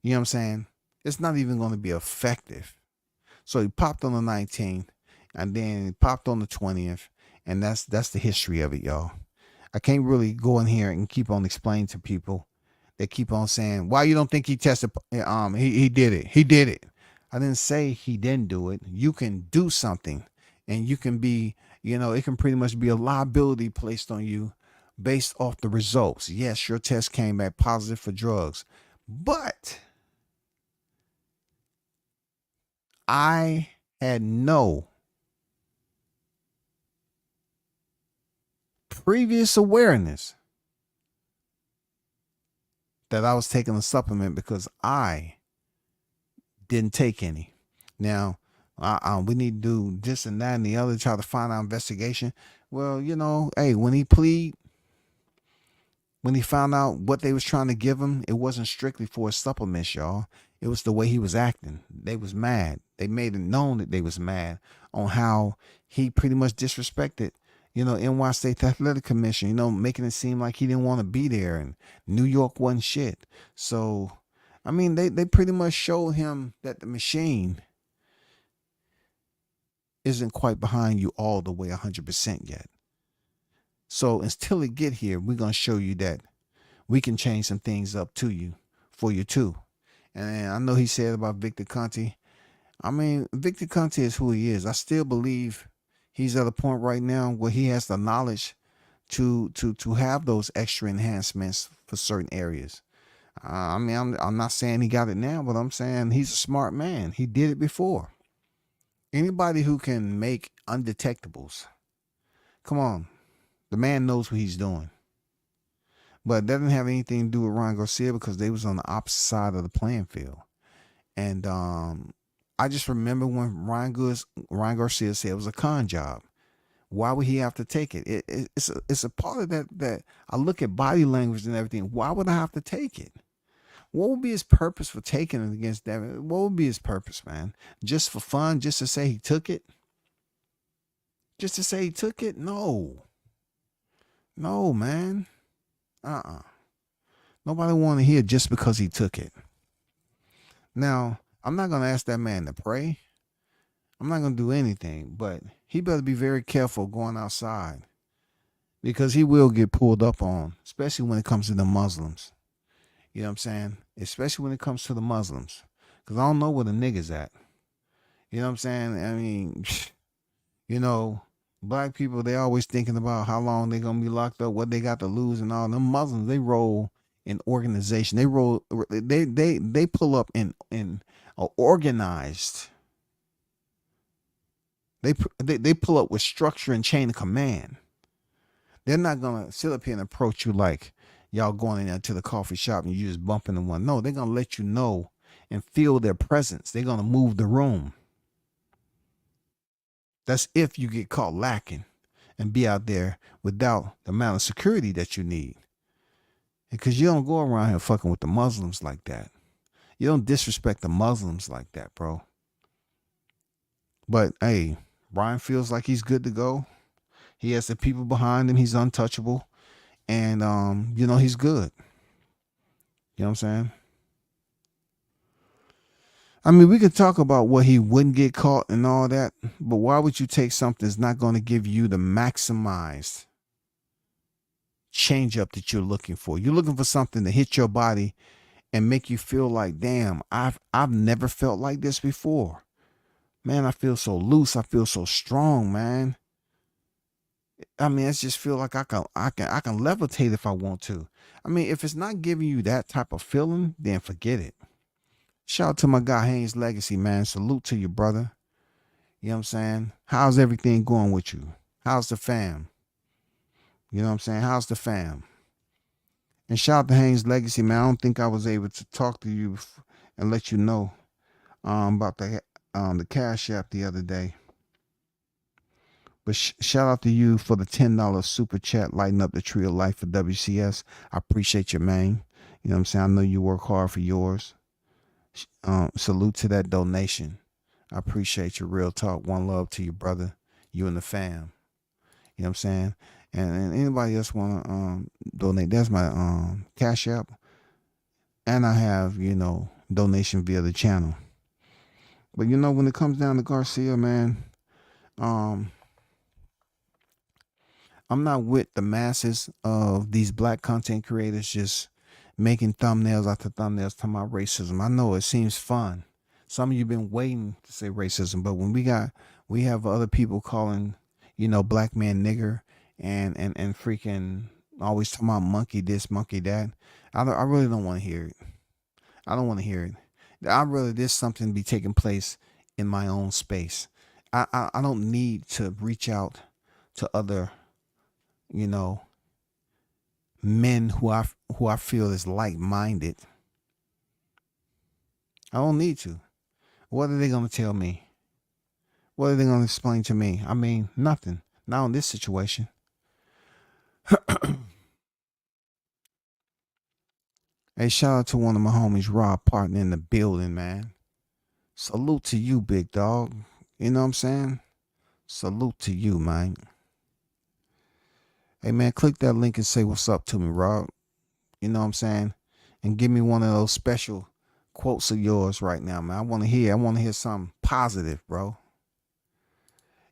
You know what I'm saying? It's not even going to be effective. So he popped on the 19th, and then he popped on the 20th, and that's the history of it, y'all. I can't really go in here and keep on explaining to people. They keep on saying, why you don't think he tested? He did it. He did it. I didn't say he didn't do it. You can do something, and you can be, you know, it can pretty much be a liability placed on you based off the results. Yes, your test came back positive for drugs, but I had no previous awareness that I was taking a supplement because I didn't take any. Now, we need to do this and that and the other, try to find out investigation. Well, hey, when he found out what they was trying to give him, it wasn't strictly for his supplements, y'all. It was the way he was acting. They was mad. They made it known that they was mad on how he pretty much disrespected, NY State Athletic Commission, making it seem like he didn't want to be there and New York wasn't shit. So, I mean, they pretty much showed him that the machine isn't quite behind you all the way 100% yet. So until it get here, we're going to show you that we can change some things up for you too. And I know he said about Victor Conte. I mean, Victor Conte is who he is. I still believe he's at a point right now where he has the knowledge to have those extra enhancements for certain areas. I mean, I'm not saying he got it now, but I'm saying he's a smart man. He did it before. Anybody who can make undetectables, come on, the man knows what he's doing. But that didn't have anything to do with Ryan Garcia because they was on the opposite side of the playing field. And I just remember when Ryan Garcia said it was a con job. Why would he have to take it? It's a part of that I look at body language and everything. Why would I have to take it? What would be his purpose for taking it against Devin? What would be his purpose, man? Just for fun? Just to say he took it? Just to say he took it? No, man. Nobody want to hear just because he took it. Now, I'm not going to ask that man to pray. I'm not going to do anything, but he better be very careful going outside because he will get pulled up on, especially when it comes to the Muslims. You know what I'm saying? Especially when it comes to the Muslims, because I don't know where the niggas at. You know what I'm saying? I mean, black people, they always thinking about how long they gonna be locked up, what they got to lose, and all. Them Muslims, they roll in organization. They pull up in organized. They pull up with structure and chain of command. They're not gonna sit up here and approach you like y'all going in there to the coffee shop and you just bumping into one. No, they're gonna let you know and feel their presence. They're gonna move the room. That's if you get caught lacking and be out there without the amount of security that you need. Because you don't go around here fucking with the Muslims like that. You don't disrespect the Muslims like that, bro. But hey, Brian feels like he's good to go. He has the people behind him. He's untouchable. And he's good. You know what I'm saying? I mean, we could talk about what he wouldn't get caught and all that, but why would you take something that's not going to give you the maximized change up that you're looking for? You're looking for something to hit your body and make you feel like, damn, I've never felt like this before. Man, I feel so loose. I feel so strong, man. I mean, I just feel like I can levitate if I want to. I mean, if it's not giving you that type of feeling, then forget it. Shout out to my guy Haynes Legacy, man. Salute to you, brother. You know what I'm saying? How's everything going with you? How's the fam? You know what I'm saying? How's the fam? And shout out to Haynes Legacy, man. I don't think I was able to talk to you and let you know about the Cash App the other day. But shout out to you for the $10 super chat, lighting up the tree of life for WCS. I appreciate you, man. You know what I'm saying? I know you work hard for yours. Salute to that donation. I appreciate your real talk. One love to you, brother. You and the fam. You know what I'm saying? And anybody else want to donate, that's my Cash App. And I have, donation via the channel. But when it comes down to Garcia, man, I'm not with the masses of these black content creators just making thumbnails after thumbnails talking about racism. I know it seems fun. Some of you been waiting to say racism, but when we have other people calling, black man nigger and freaking always talking about monkey this, monkey that. I really don't want to hear it. I don't want to hear it. I'd rather there's something be taking place in my own space. I don't need to reach out to other you know, men who I feel is like-minded. I don't need to. What are they gonna tell me? What are they gonna explain to me? I mean, nothing. Not in this situation. Hey, shout out to one of my homies, Rob, partner in the building, man. Salute to you, big dog. You know what I'm saying? Salute to you, man. Hey, man, click that link and say what's up to me, Rob. You know what I'm saying? And give me one of those special quotes of yours right now, man. I want to hear something positive, bro.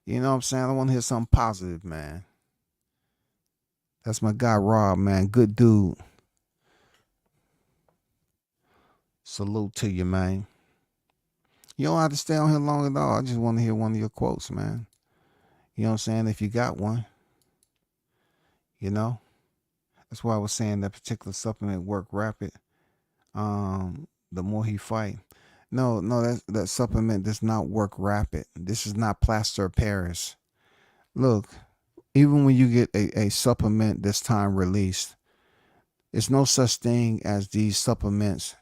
You know what I'm saying? I want to hear something positive, man. That's my guy, Rob, man. Good dude. Salute to you, man. You don't have to stay on here long at all. I just want to hear one of your quotes, man. You know what I'm saying? If you got one, you know. That's why I was saying that particular supplement work rapid. The more he fight. No, that supplement does not work rapid. This is not plaster of Paris. Look, even when you get a supplement this time released, it's no such thing as these supplements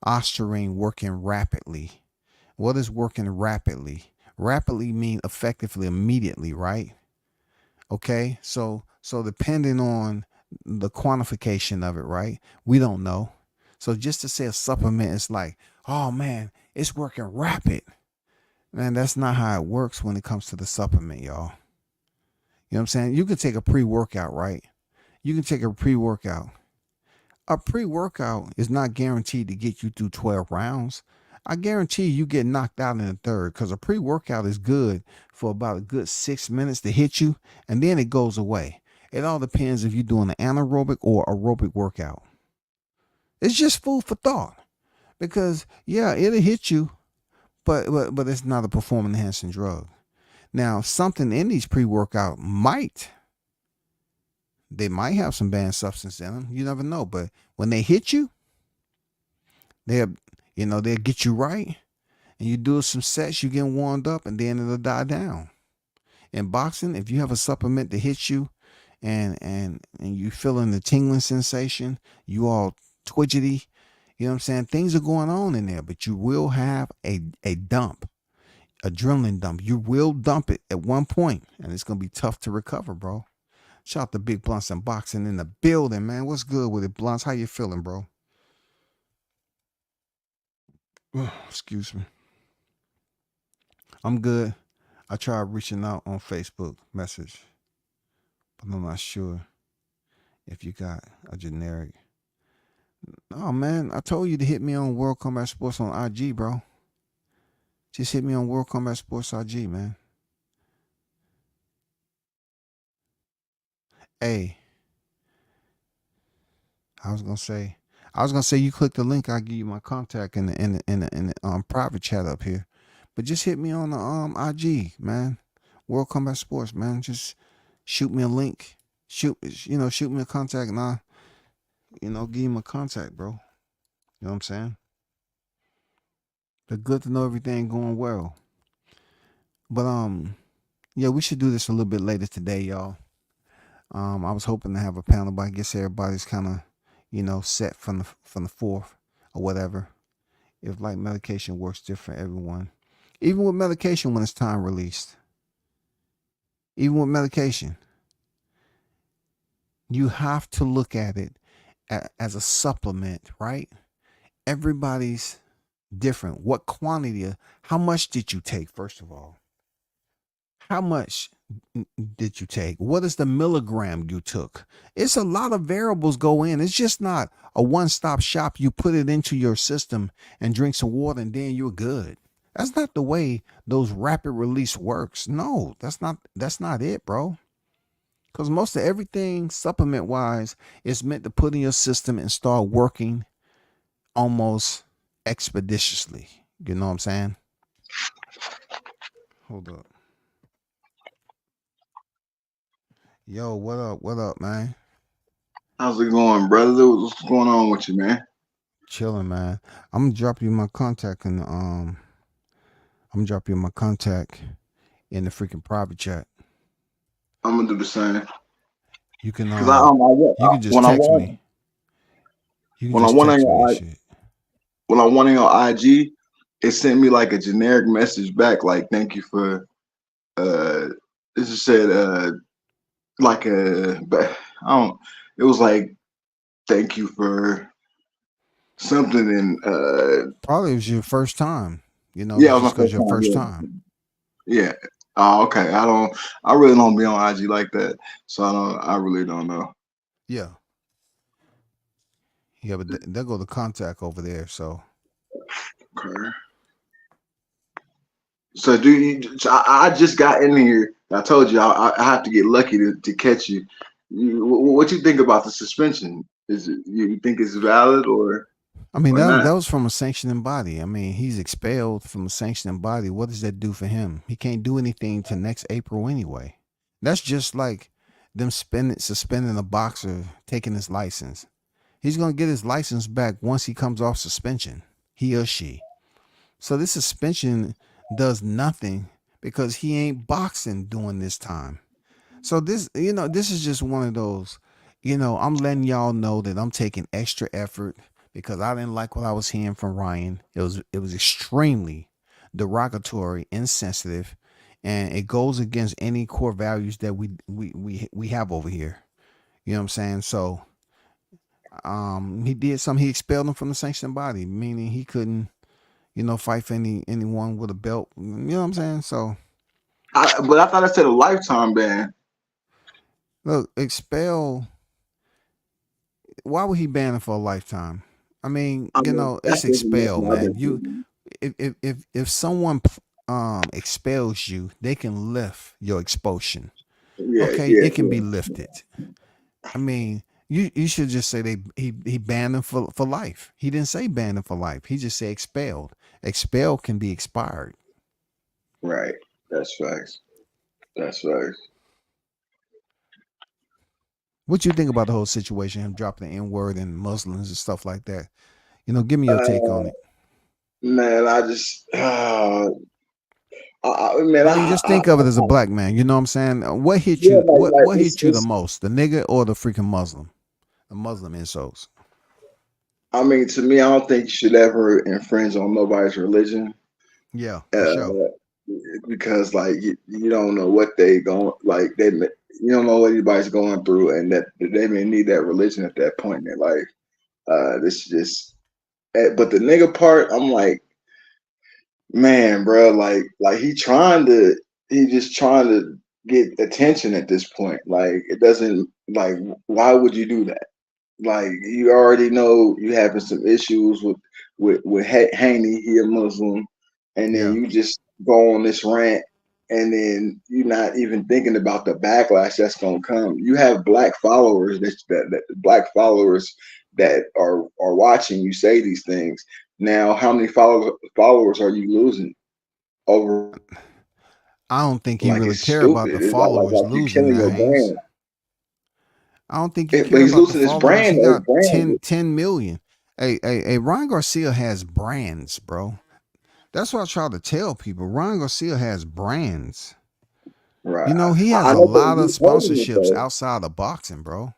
ostarine working rapidly. What is working rapidly? Rapidly mean effectively, immediately, right? Okay, so depending on the quantification of it, right? We don't know. So just to say a supplement is like, oh man, it's working rapid. Man, that's not how it works when it comes to the supplement, y'all. You know what I'm saying? You can take a pre-workout, right? You can take a pre-workout. A pre-workout is not guaranteed to get you through 12 rounds. I guarantee you get knocked out in the third because a pre-workout is good for about a good 6 minutes to hit you, and then it goes away. It all depends if you're doing an anaerobic or aerobic workout. It's just food for thought because, yeah, it'll hit you, but it's not a performance enhancing drug. Now, something in these pre-workout they might have some banned substance in them. You never know, but when they hit you, they'll get you right, and you do some sets, you get warmed up, and then it'll die down. In boxing, if you have a supplement that hits you, and you feeling the tingling sensation, you all twidgety, you know what I'm saying? Things are going on in there, but you will have a dump, adrenaline dump. You will dump it at one point, and it's gonna be tough to recover, bro. Shout out to Big Blunts and Boxing in the building, man. What's good with it, Blunts? How you feeling, bro? Excuse me. I'm good. I tried reaching out on Facebook message, but I'm not sure if you got a generic. Oh man, I told you to hit me on World Combat Sports on IG, bro. Just hit me on World Combat Sports IG, man. Hey, I was gonna say you click the link. I'll give you my contact in the private chat up here. But just hit me on the IG, man. World Combat Sports, man. Just shoot me a link. Shoot me a contact, and I, give you my contact, bro. You know what I'm saying? But good to know everything going well. But yeah, we should do this a little bit later today, y'all. I was hoping to have a panel, but I guess everybody's kind of, set from the fourth or whatever. If like medication works different for everyone, even with medication when it's time released, even with medication, you have to look at it as a supplement, right? Everybody's different. What quantity? How much did you take? First of all, how much did you take? What is the milligram you took? It's a lot of variables go in. It's just not a one-stop shop. You put it into your system and drink some water and then you're good. That's not the way those rapid release works. No, that's not it, bro. Because most of everything supplement wise is meant to put in your system and start working almost expeditiously. You know what I'm saying? Hold up. Yo, what up? What up, man? How's it going, brother? What's going on with you, man? Chilling, man. I'm gonna drop you my contact in I'm gonna drop you my contact in the freaking private chat. I'm gonna do the same. You can Because I you can just when I text went me. You can when I just went on text me and your shit. when I went on your IG, it sent me like a generic message back, like thank you for uh. It just said like but I don't. It was like thank you for something and Probably it was your first time. You know, it yeah, was it was just my because first your time. first Yeah, time. yeah. Oh, okay. I really don't be on IG like that, so I really don't know. Yeah. Yeah, but they'll go to contact over there. So Okay. So I just got in here. I told you I have to get lucky to catch you. What you think about the suspension? Is it you think it's valid I mean, or that not? was from a sanctioning body. I mean, he's expelled from a sanctioning body. What does that do for him? He can't do anything till next April anyway. That's just like them suspending a boxer taking his license. He's gonna get his license back once he comes off suspension. He or she. So this suspension does nothing because he ain't boxing during this time. So this, this is just one of those, I'm letting y'all know that I'm taking extra effort because I didn't like what I was hearing from Ryan. It was extremely derogatory, insensitive, and it goes against any core values that we have over here. You know what I'm saying? So he did something. He expelled him from the sanctioned body, meaning he couldn't, fight for anyone with a belt. You know what I'm saying? So But I thought I said a lifetime ban. look, expel. Why would he ban him for a lifetime? I mean, I mean, it's that's just expel, my man. You, opinion. if someone expels you, they can lift your expulsion. Yeah, Okay, yeah, it can be yeah. lifted. I mean, you should just say he banned him for life. He didn't say banned him for life. He just said expelled. Expelled can be expired. Right. That's facts. That's facts. What you think about the whole situation? Him dropping the N word and Muslims and stuff like that. Give me your take on Uh, it. man, man, I mean, just think of it as a black man. You know what I'm saying? What hit yeah, you? What hit you the it's. most? The nigga or the freaking Muslim? The Muslim insults. I mean, to me, I don't think you should ever infringe on nobody's religion. Yeah, for sure. Uh, because like you don't know what they going like you don't know what anybody's going through and that they may need that religion at that point in their life. This is just but the nigga part, I'm like, man, bro, like he just trying to get attention at this point. Like it doesn't like why would you do that? Like you already know you having some issues with Haney, he a Muslim, and then Yeah. you just go on this rant, and then you're not even thinking about the backlash that's gonna come. You have black followers that black followers that are watching you say these things. Now, how many followers are you losing over? I don't think he Like really it's care about stupid. the It's followers like you losing killing their your Haynes. brand. I don't think he But care he's about the losing his followers. brand. He His got brand, 10 million. Hey, Ryan Garcia has brands, bro. That's what I try to tell people. Ryan Garcia has brands. right? He has I a know, but lot of he's hurting it sponsorships though. outside of boxing, bro.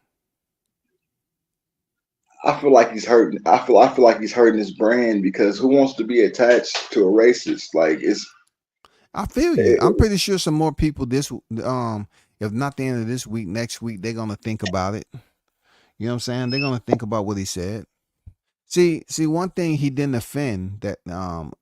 I feel like he's hurting. I feel like he's hurting his brand because who wants to be attached to a racist? Like I feel you. I'm it, pretty sure some more people if not the end of this week, next week, they're gonna think about it. You know what I'm saying? They're gonna think about what he said. See, one thing he didn't offend that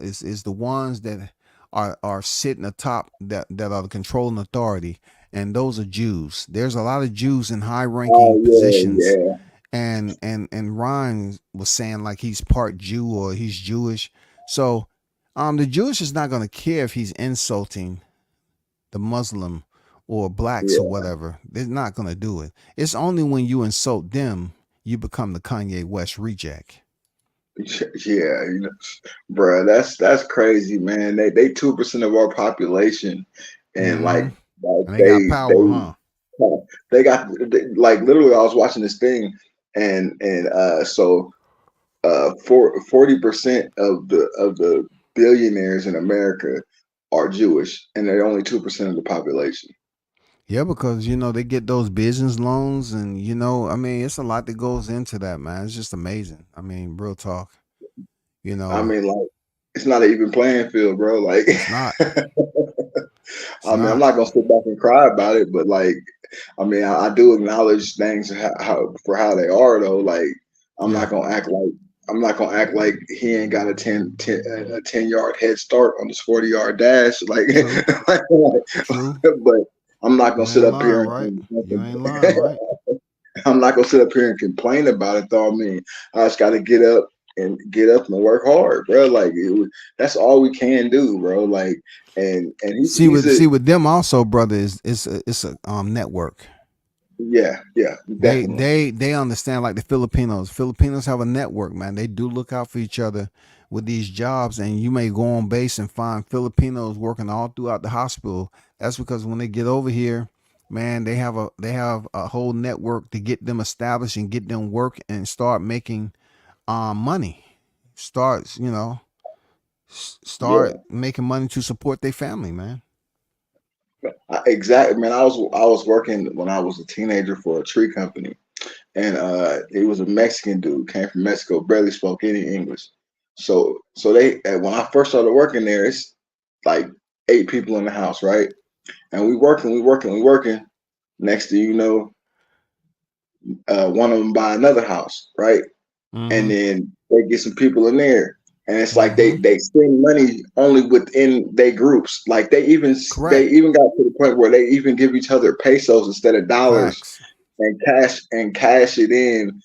is the ones that are sitting atop that are the controlling authority, and those are Jews. There's a lot of Jews in high ranking oh positions, yeah, and Ryan was saying like he's part Jew or he's Jewish. So the Jewish is not gonna care if he's insulting the Muslim or blacks or yeah, whatever. They're not gonna do it. It's only when you insult them you become the Kanye West reject. yeah. You know, bro, that's crazy, man. They 2% of our population, and Mm-hmm. like And they got power, huh? they got like literally. I was watching this thing, and so 40% of the billionaires in America are Jewish, and they're only 2% of the population. Yeah, because they get those business loans, and I mean, it's a lot that goes into that, man. It's just amazing. I mean, real talk. You I know, mean, like, it's not an even playing field, bro. Like, it's not. It's I mean, I'm not. not gonna sit back and cry about it, but like, I mean, I do acknowledge things for how they are, though. Like, I'm Yeah. not gonna act like I'm not gonna act like he ain't got a 10 yard head start on this 40-yard dash. Like, True. like, True. but I'm not gonna You sit ain't up lying, here right? You ain't lying, and right? I'm not gonna sit up here and complain about it, though. I mean, I just got to get up and work hard, bro. Like, that's all we can do, bro. Like, and he's a, See with them also, brother, is it's a network. yeah, definitely, They understand, like the Filipinos. Filipinos have a network, man. They do look out for each other with these jobs, and you may go on base and find Filipinos working all throughout the hospital. That's because when they get over here, man, they have a whole network to get them established and get them work and start making money. Starts, yeah, start making money to support their family, man. exactly, man. I was working when I was a teenager for a tree company, and he was a Mexican dude, came from Mexico, barely spoke any English. So they when I first started working there, it's like 8 people in the house, right? And we working. Next thing you know, one of them buy another house, right? And Mm-hmm. then they get some people in there, and it's like Mm-hmm. they spend money only within their groups. Like they Correct. even got to the point where they even give each other pesos instead of dollars, Facts. and cash it in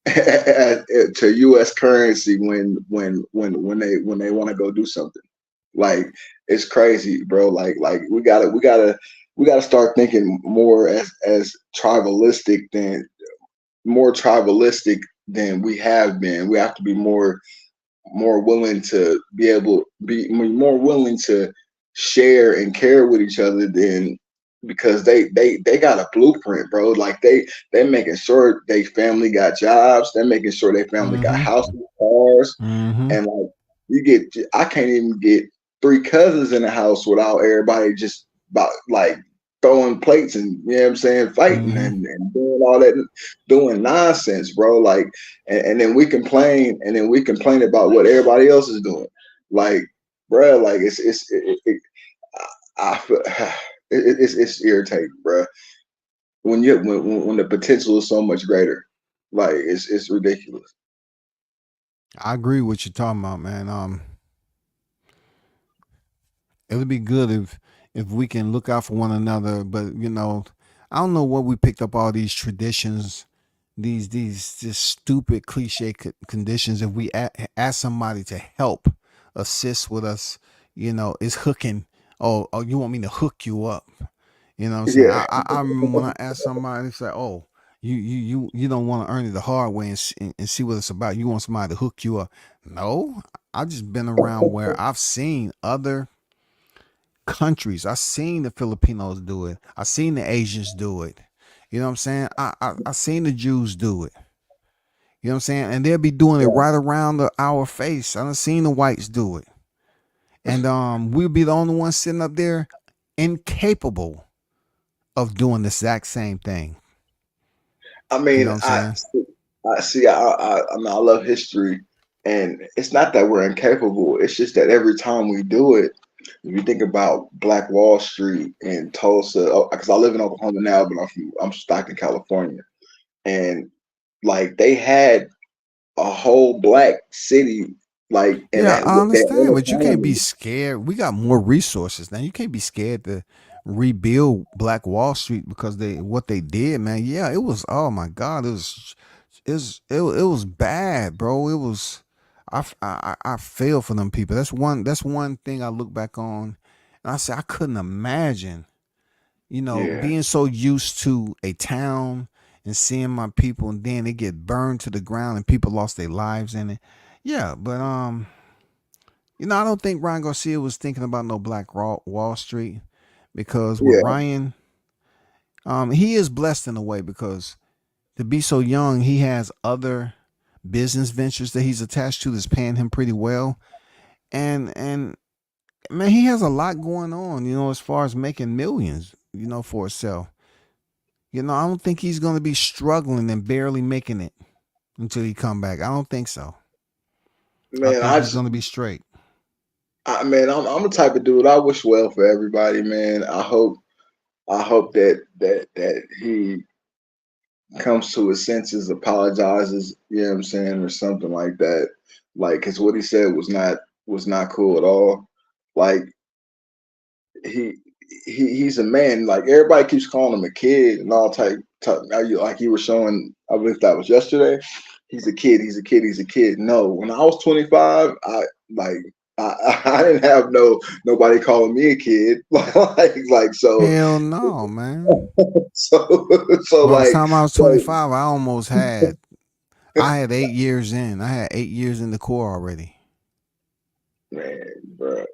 to U.S. currency when they want to go do something. Like, it's crazy, bro. Like we gotta start thinking more as tribalistic than more tribalistic than we have been. We have to be more willing to be more willing to share and care with each other than because they got a blueprint, bro. Like they making sure they family got jobs, they're making sure they family got Mm-hmm. houses, cars, Mm-hmm. and like I can't even get 3 cousins in the house without everybody just about like throwing plates and you know what I'm saying, fighting Mm-hmm. and doing all that, doing nonsense, bro. Like, and then we complain about what everybody else is doing. Like, bro, like I feel, it's irritating, bro. When the potential is so much greater, like it's ridiculous. I agree with what you're talking about, man. It would be good if we can look out for one another, but I don't know what we picked up all these traditions, these just stupid cliche conditions. If we ask somebody to help, assist with us, it's hooking. Oh, you want me to hook you up? You know what I'm saying? Yeah, I remember when I asked somebody, it's like, oh, you don't want to earn it the hard way and see what it's about. You want somebody to hook you up. No, I just been around where I've seen other countries. I've seen the Filipinos do it. I've seen the Asians do it. You know what I'm saying? I seen the Jews do it. You know what I'm saying? And they'll be doing it yeah. right around our face. I done seen the whites do it. And we'll be the only ones sitting up there incapable of doing the exact same thing. I You mean, know what I'm saying? I see. I mean, I love history, and it's not that we're incapable. It's just that every time we do it, if you think about Black Wall Street in Tulsa, because I live in Oklahoma now, but I'm stuck in California, and like they had a whole black city, like in Yeah, that I their understand, but you can't be economy. scared. We got more resources now. You can't be scared to rebuild Black Wall Street because what they did, man. Yeah, it was. Oh my God, it was bad, bro. It was. I feel for them people. That's one thing I look back on, and I say I couldn't imagine, Yeah, being so used to a town and seeing my people, and then it get burned to the ground and people lost their lives in it. Yeah, but I don't think Ryan Garcia was thinking about no Black Wall Street because with yeah, Ryan, he is blessed in a way because to be so young, he has other business ventures that he's attached to that's paying him pretty well, and man, he has a lot going on, as far as making millions. for itself. I don't think he's going to be struggling and barely making it until he come back. I don't think so. I Man, think he's going to be straight. man, I'm the type of dude. I wish well for everybody, man. I hope that he comes to his senses, apologizes, you know what I'm saying, or something like that. Like, cause what he said was not cool at all. Like he he's a man. Like everybody keeps calling him a kid and all type like he was showing. I believe that was yesterday. He's a kid. He's a kid. He's a kid. No, when I was 25, like I didn't have nobody calling me a kid. like so Hell no, man. so By the like time I was like 25, I had 8 years in. I had 8 years in the Corps already. man, bro.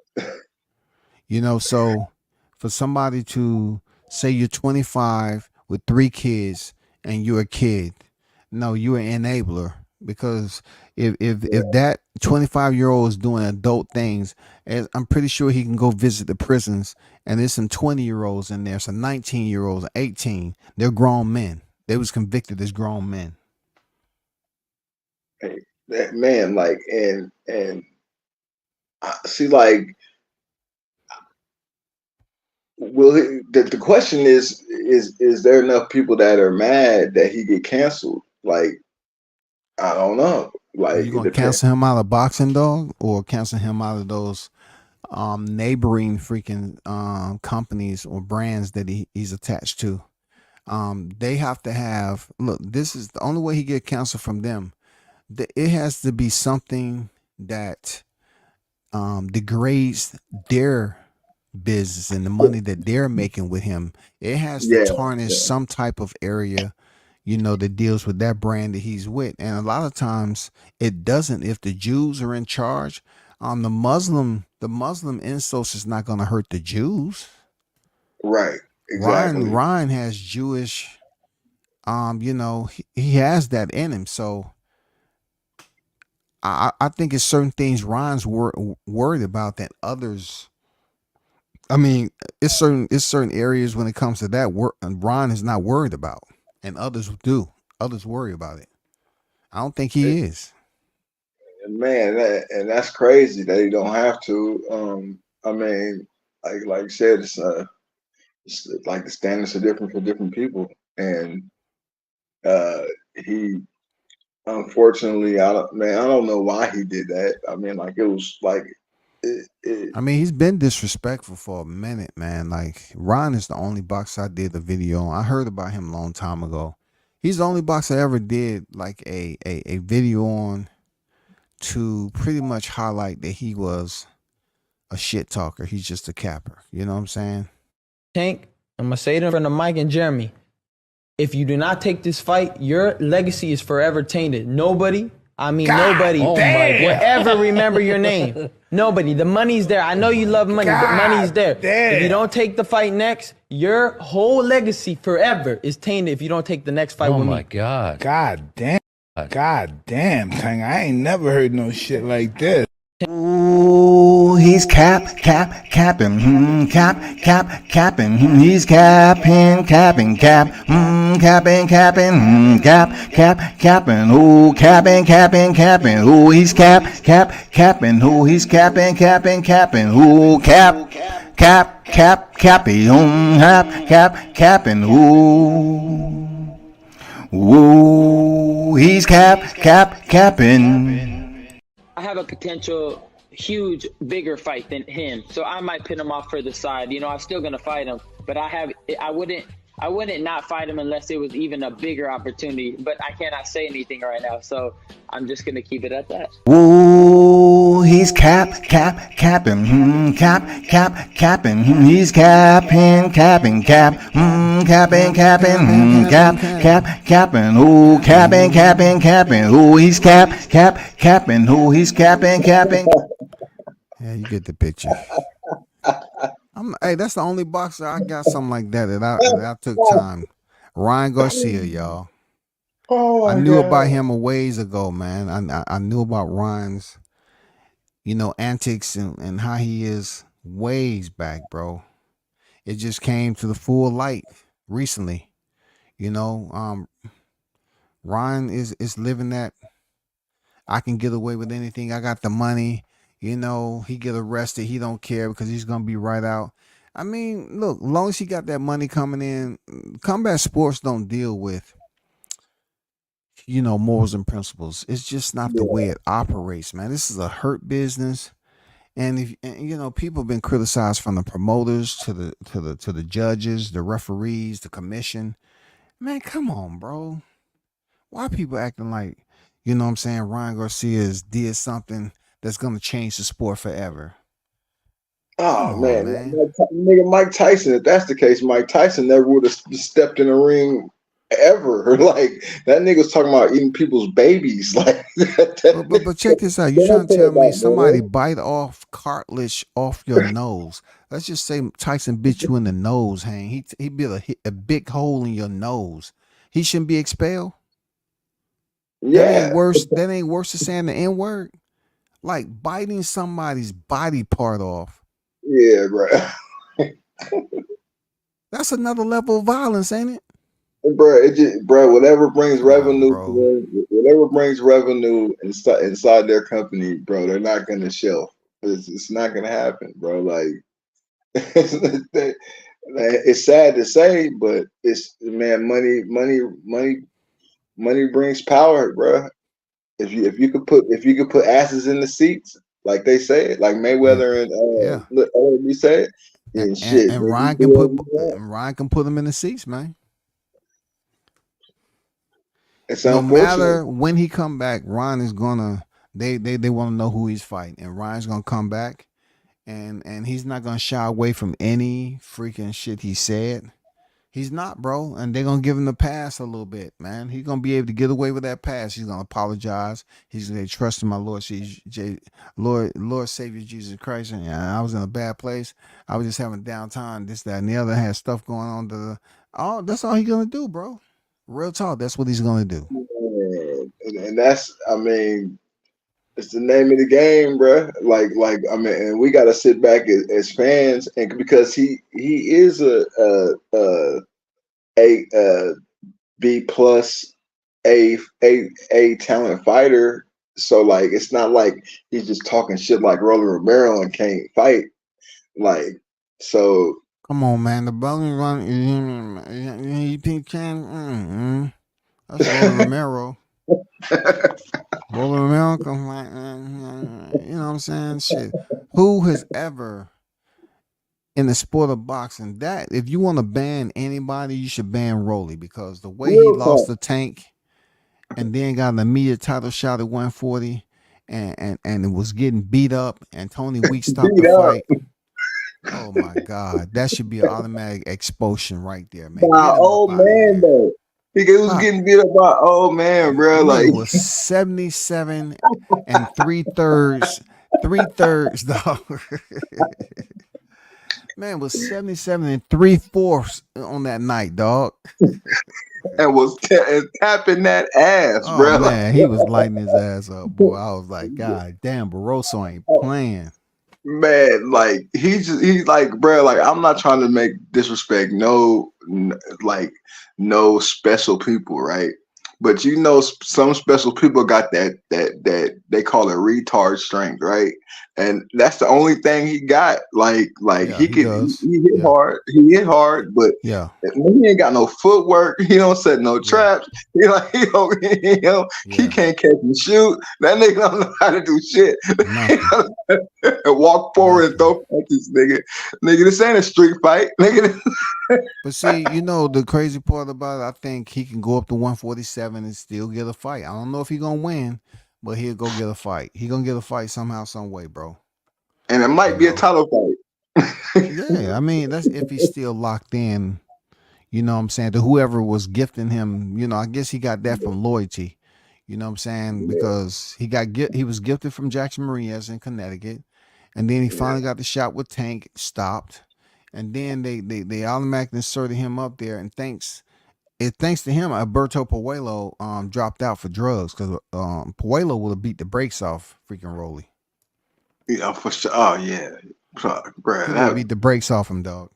So for somebody to say you're 25 with 3 kids and you're a kid, no, you're an enabler. Because if that 25-year-old is doing adult things, I'm pretty sure he can go visit the prisons, and there's some 20-year-olds in there, some 19-year-olds, 18. They're grown men. They was convicted as grown men. Hey, that man, like, and I see, like, will he, the question is there enough people that are mad that he get canceled? Like, I don't know. Are Like, you it gonna depends. cancel him out of boxing, dog, or cancel him out of those neighboring freaking companies or brands that he's attached to? They have to have, look, this is the only way he get canceled from them. It has to be something that degrades their business and the money that they're making with him. It has to Yeah, tarnish yeah, some type of area, that deals with that brand that he's with. And a lot of times it doesn't. If the Jews are in charge, the Muslim insults is not going to hurt the Jews. right, Ryan exactly. Ryan has Jewish, he has that in him. So I think it's certain things Ryan's worried about that others. I mean, it's certain areas when it comes to that Ron is not worried about, and others do. Others worry about it. I don't think he is. And man, and that's crazy that he don't have to. I mean, like you said, it's like the standards are different for different people, and uh, he unfortunately, I don't know why he did that. I mean, like it was like it I mean, he's been disrespectful for a minute, man. Like Ron is the only boxer I did the video on. I heard about him a long time ago. He's the only boxer I ever did like a video on to pretty much highlight that he was a shit talker. He's just a capper. You know what I'm saying? Tank, I'm gonna say it in front of Mike and Jeremy. If you do not take this fight, your legacy is forever tainted. Nobody, nobody will ever remember your name. Nobody. The money's there. I know you love money, but money's there. If you don't take the fight next, your whole legacy forever is tainted if you don't take the next fight with me. Oh my God. God damn, Tang. I ain't never heard no shit like this. Ooh, he's capping, capping, he's capping, capping, ooh, capping, ooh, he's capping, ooh, he's capping, ooh, capping, capping, ooh, he's capping. I have a potential huge, bigger fight than him, so I might pin him off for the side. I'm still gonna fight him, but I wouldn't not fight him unless it was even a bigger opportunity. But I cannot say anything right now, so I'm just gonna keep it at that. Ooh, he's capping, he's capping, ooh, capping, ooh, he's capping, ooh, he's capping. Yeah, you get the picture. Hey, that's the only boxer I got something like that I took time. Ryan Garcia, y'all. oh I my knew about god, him a ways ago, man. I knew about Ryan's, antics and how he is ways back, bro. it just came to the full light recently. You know, Ryan is living that I can get away with anything. I got the money. You know, he get arrested. He don't care because he's gonna be right out. I mean, look, as long as he got that money coming in, combat sports don't deal with, you know, morals and principles. It's just not the way it operates, man. This is a hurt business. And if and, you know, people have been criticized from the promoters to the judges, the referees, the commission. Man, come on, bro. Why are people acting like, you know what I'm saying, Ryan Garcia did something that's gonna change the sport forever? Come Oh on, man, man. nigga, Mike Tyson. If that's the case, Mike Tyson never would have stepped in the ring ever. Like that nigga was talking about eating people's babies. Like But check this out. You trying to tell me somebody bite off cartilage off your nose? Let's just say Tyson bit you in the nose, hang. He bit a big hole in your nose. He shouldn't be expelled. That ain't yeah, worse. That ain't worse than saying the N word. Like biting somebody's body part off. yeah, bro. That's another level of violence, ain't it? Bro, it just, bro, whatever brings Come on, revenue to bro. them, whatever brings revenue inside their company, bro, they're not gonna shelf. It's not gonna happen, bro. Like it's sad to say, but it's man, money brings power, bro. If you could put asses in the seats, like they say it, like Yeah, Mayweather and yeah. we say it, And, then and, shit, and bro, you Ryan do can put whatever you want. them in the seats, man. It's No unfortunate. matter when he come back, Ryan is gonna they want to know who he's fighting, and Ryan's gonna come back, and he's not gonna shy away from any freaking shit he said. He's not, bro, and they're gonna give him the pass a little bit, man. He's gonna be able to get away with that pass. He's gonna apologize. He's gonna trust in my Lord Savior Jesus Christ. And I was in a bad place. I was just having downtime. This, that, and the other had stuff going on. Oh, that's all he's gonna do, bro. Real talk. That's what he's gonna do. And that's, I mean, it's the name of the game, bro. Like I mean, and we got to sit back as fans, and because he is a B plus a talent fighter. So like, it's not like he's just talking shit like Rolling Romero and can't fight. Like, so Come on, man. The belly run. You think can? That's Rolling Romero. Rolling Romero come like, you know what I'm saying? Shit. Who has ever in the sport of boxing that if you want to ban anybody, you should ban Rolly because the way he real lost talk, the tank and then got an immediate title shot at 140 and it was getting beat up and Tony Weeks stopped the beat up fight. Oh my God, that should be an automatic expulsion right there, man. by Get him up old out of man there. though. He was Pop. getting beat up by old man, bro. Like Nigga was 77 and three thirds, dog. Man was 77 and 3/4 on that night, dog. and was tapping that ass, Oh bro. Like, man, he was lighting his ass up, boy. I was like, God damn, Barroso ain't playing. man, like he's like, bro, like I'm not trying to make disrespect like no special people, right? But you know, some special people got that they call it retard strength, right? And that's the only thing he got. Like Yeah, he he could does. Yeah, he hit hard, but yeah, he ain't got no footwork. He don't set no yeah, traps. He yeah. can't catch and shoot. That nigga don't know how to do shit. Nothing. And walk forward and Nothing. throw punches, nigga. Nigga, this ain't a street fight, nigga. But see, you know the crazy part about it, I think he can go up to 147 and still get a fight. I don't know if he gonna win, but he'll go get a fight. He gonna get a fight somehow, some way, bro. And it You might be a know. title fight. Yeah, I mean that's if he's still locked in. You know what I'm saying? To whoever was gifting him, I guess he got that from loyalty. You know what I'm saying? Because he was gifted from Jackson Marias in Connecticut, and then he finally got the shot with Tank, stopped, and then they automatically inserted him up there. And thanks to him, Alberto Puello dropped out for drugs because Puello would have beat the brakes off freaking Rolly. Yeah, for sure. Oh yeah, bro. He would have beat the brakes off him, dog.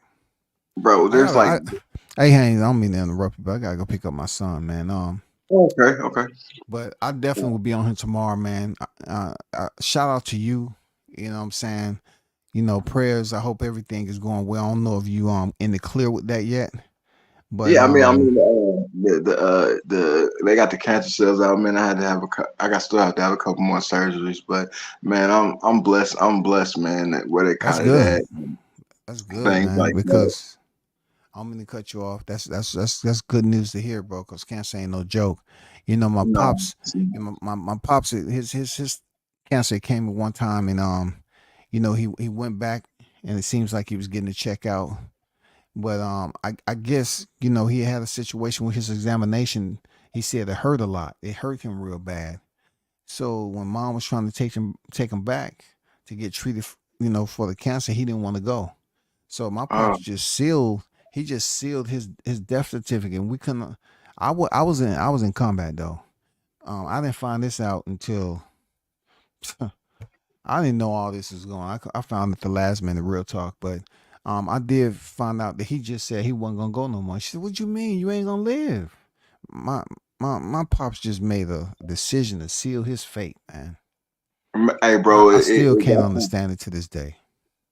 bro. I There's like, gotta. Hey, Haynes, I don't mean to interrupt you, but I gotta go pick up my son, man. okay. But I definitely will be on here tomorrow, man. Shout out to you. You know what I'm saying? Prayers. I hope everything is going well. I don't know if you in the clear with that yet, but Yeah, I mean, they got the cancer cells out, man. I had to have still have to have a couple more surgeries, but man, I'm blessed. I'm blessed, man. Where they that's caught it good. at, That's good, things man. like that. Because I'm gonna cut you off. That's good news to hear, bro. Because cancer ain't no joke. My No, pops, my pops, his cancer came at one time, and he went back, and it seems like he was getting a check out. But I guess he had a situation with his examination. He said it hurt a lot. It hurt him real bad. So when mom was trying to take him back to get treated, for the cancer, he didn't want to go. So my uh, pops just sealed. He just sealed his death certificate. And we couldn't. I was in combat though. I didn't find this out until I didn't know all this was going. I found it the last minute, real talk. But I did find out that he just said he wasn't gonna go no more. She said, "What you mean? You ain't gonna live?" My my pops just made a decision to seal his fate, man. hey, I, bro, I still can't understand it to this day.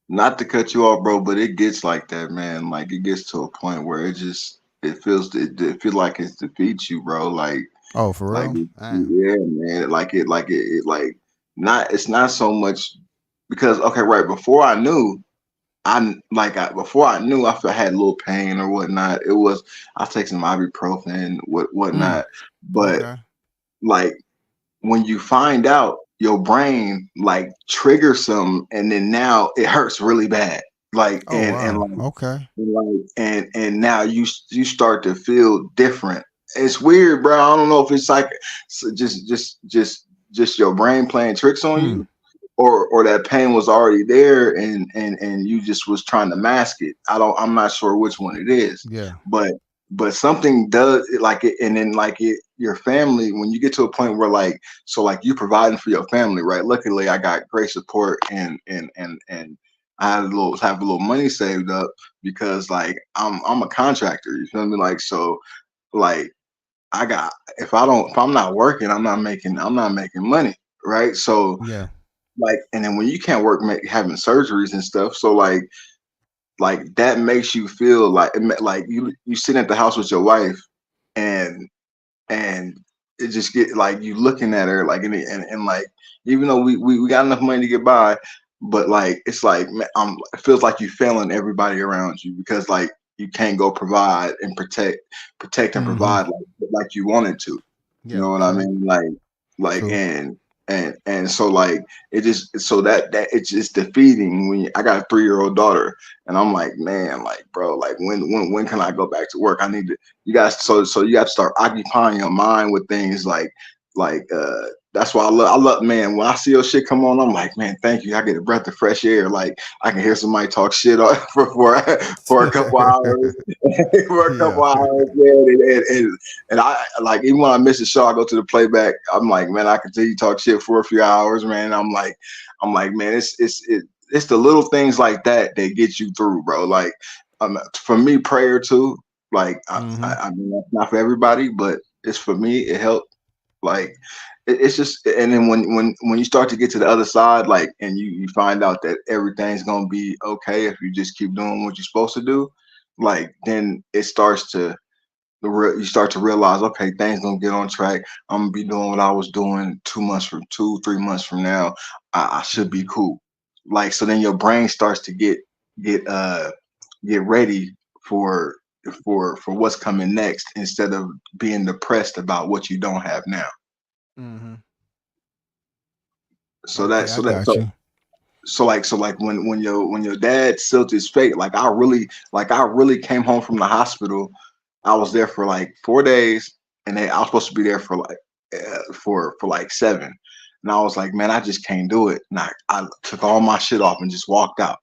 not to cut you off, bro, but it gets like that, man. Like it gets to a point where it feels like it defeats you, bro. Oh, for Like real? Damn. yeah, man. Like not. It's not so much because okay, right before I knew. Before I knew I had a little pain or whatnot. It was I take some ibuprofen, Mm, whatnot. But okay. like when you find out your brain like triggers some, and then now it hurts really bad. Like Oh, wow. Okay. and now you start to feel different. It's weird, bro. I don't know if it's like just your brain playing tricks on Hmm. you, or that pain was already there and you just was trying to mask it. I'm not sure which one it is, Yeah. but something does it like it, and then like it your family when you get to a point where like you providing for your family, right? Luckily I got great support and I had have a little money saved up because like I'm a contractor, you feel me? Like so like I got if I'm not working, I'm not making money, right? So Yeah. like and then when you can't work having surgeries and stuff, so like that makes you feel like like you sit at the house with your wife and and it just get like you looking at her like and like even though we got enough money to get by, but like it's like it feels like you failing everybody around you because like you can't go provide and protect and Mm-hmm. provide like you wanted to. You Yeah. know what I True. mean? Like True. and so like it just so that it's just defeating when I got a 3-year-old daughter and I'm like man like bro like when can I go back to work? I need to you guys so you got to start occupying your mind with things like that's why I love man when I see your shit come on I'm like man thank you I get a breath of fresh air like I can hear somebody talk shit for a couple hours for a Yeah. couple hours man and I like even when I miss the show I go to the playback I'm like man I can tell you talk shit for a few hours man I'm like man it's the little things like that that get you through bro like for me prayer too like Mm-hmm. I mean that's not for everybody, but it's for me. It helped. Like it's just and then when you start to get to the other side, like and you find out that everything's gonna be okay if you just keep doing what you're supposed to do, like then it starts to you start to realize okay things gonna get on track. I'm gonna be doing what I was doing 2 months from 2 3 months from now. I should be Mm-hmm. cool. Like so then your brain starts to get get ready for for what's coming next instead of being depressed about what you don't have now. Mm-hmm. So that Okay, I so that got so you. so like when your dad sealed his fate, like I really came home from the hospital. I was there for like 4 days, and I was supposed to be there for like for like 7. And I was like, man, I just can't do it. And I took all my shit off and just walked out.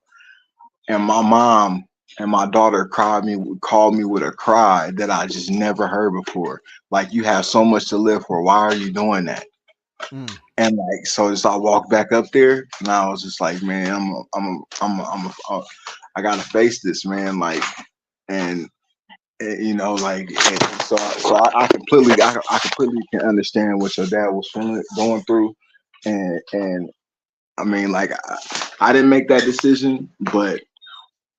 And my mom and my daughter called me with a cry that I just never heard before. Like you have so much to live for. Why are you doing that? Mm. And like so, just I walked back up there, and I was just like, man, I gotta face this, man. and you know, like, and I completely can understand what your dad was going through, and I mean, like, I didn't make that decision, but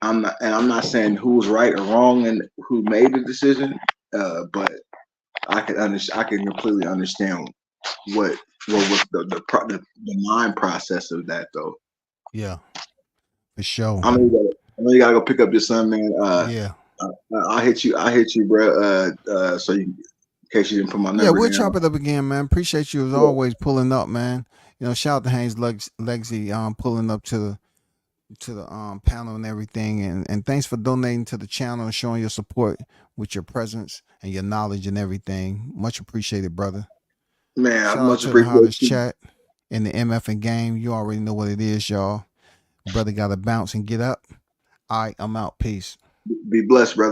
I'm not saying who's right or wrong and who made the decision, but I can completely understand what was the mind process of that, though. Yeah, for sure. I know you gotta go pick up your son, man. Yeah. I'll hit you, bro. So in case you didn't put my number Yeah, we'll down. chop it up again, man. Appreciate you as always pulling up, man. You know, shout out to Haynes Legacy pulling up to the panel and everything, and thanks for donating to the channel and showing your support with your presence and your knowledge and everything. Much appreciated, brother. Man, Shout I out much to the appreciate hottest you. chat in the MF game. You already know what it is, y'all. Brother got to bounce and get up. All right, I'm out. Peace. Be blessed, brother.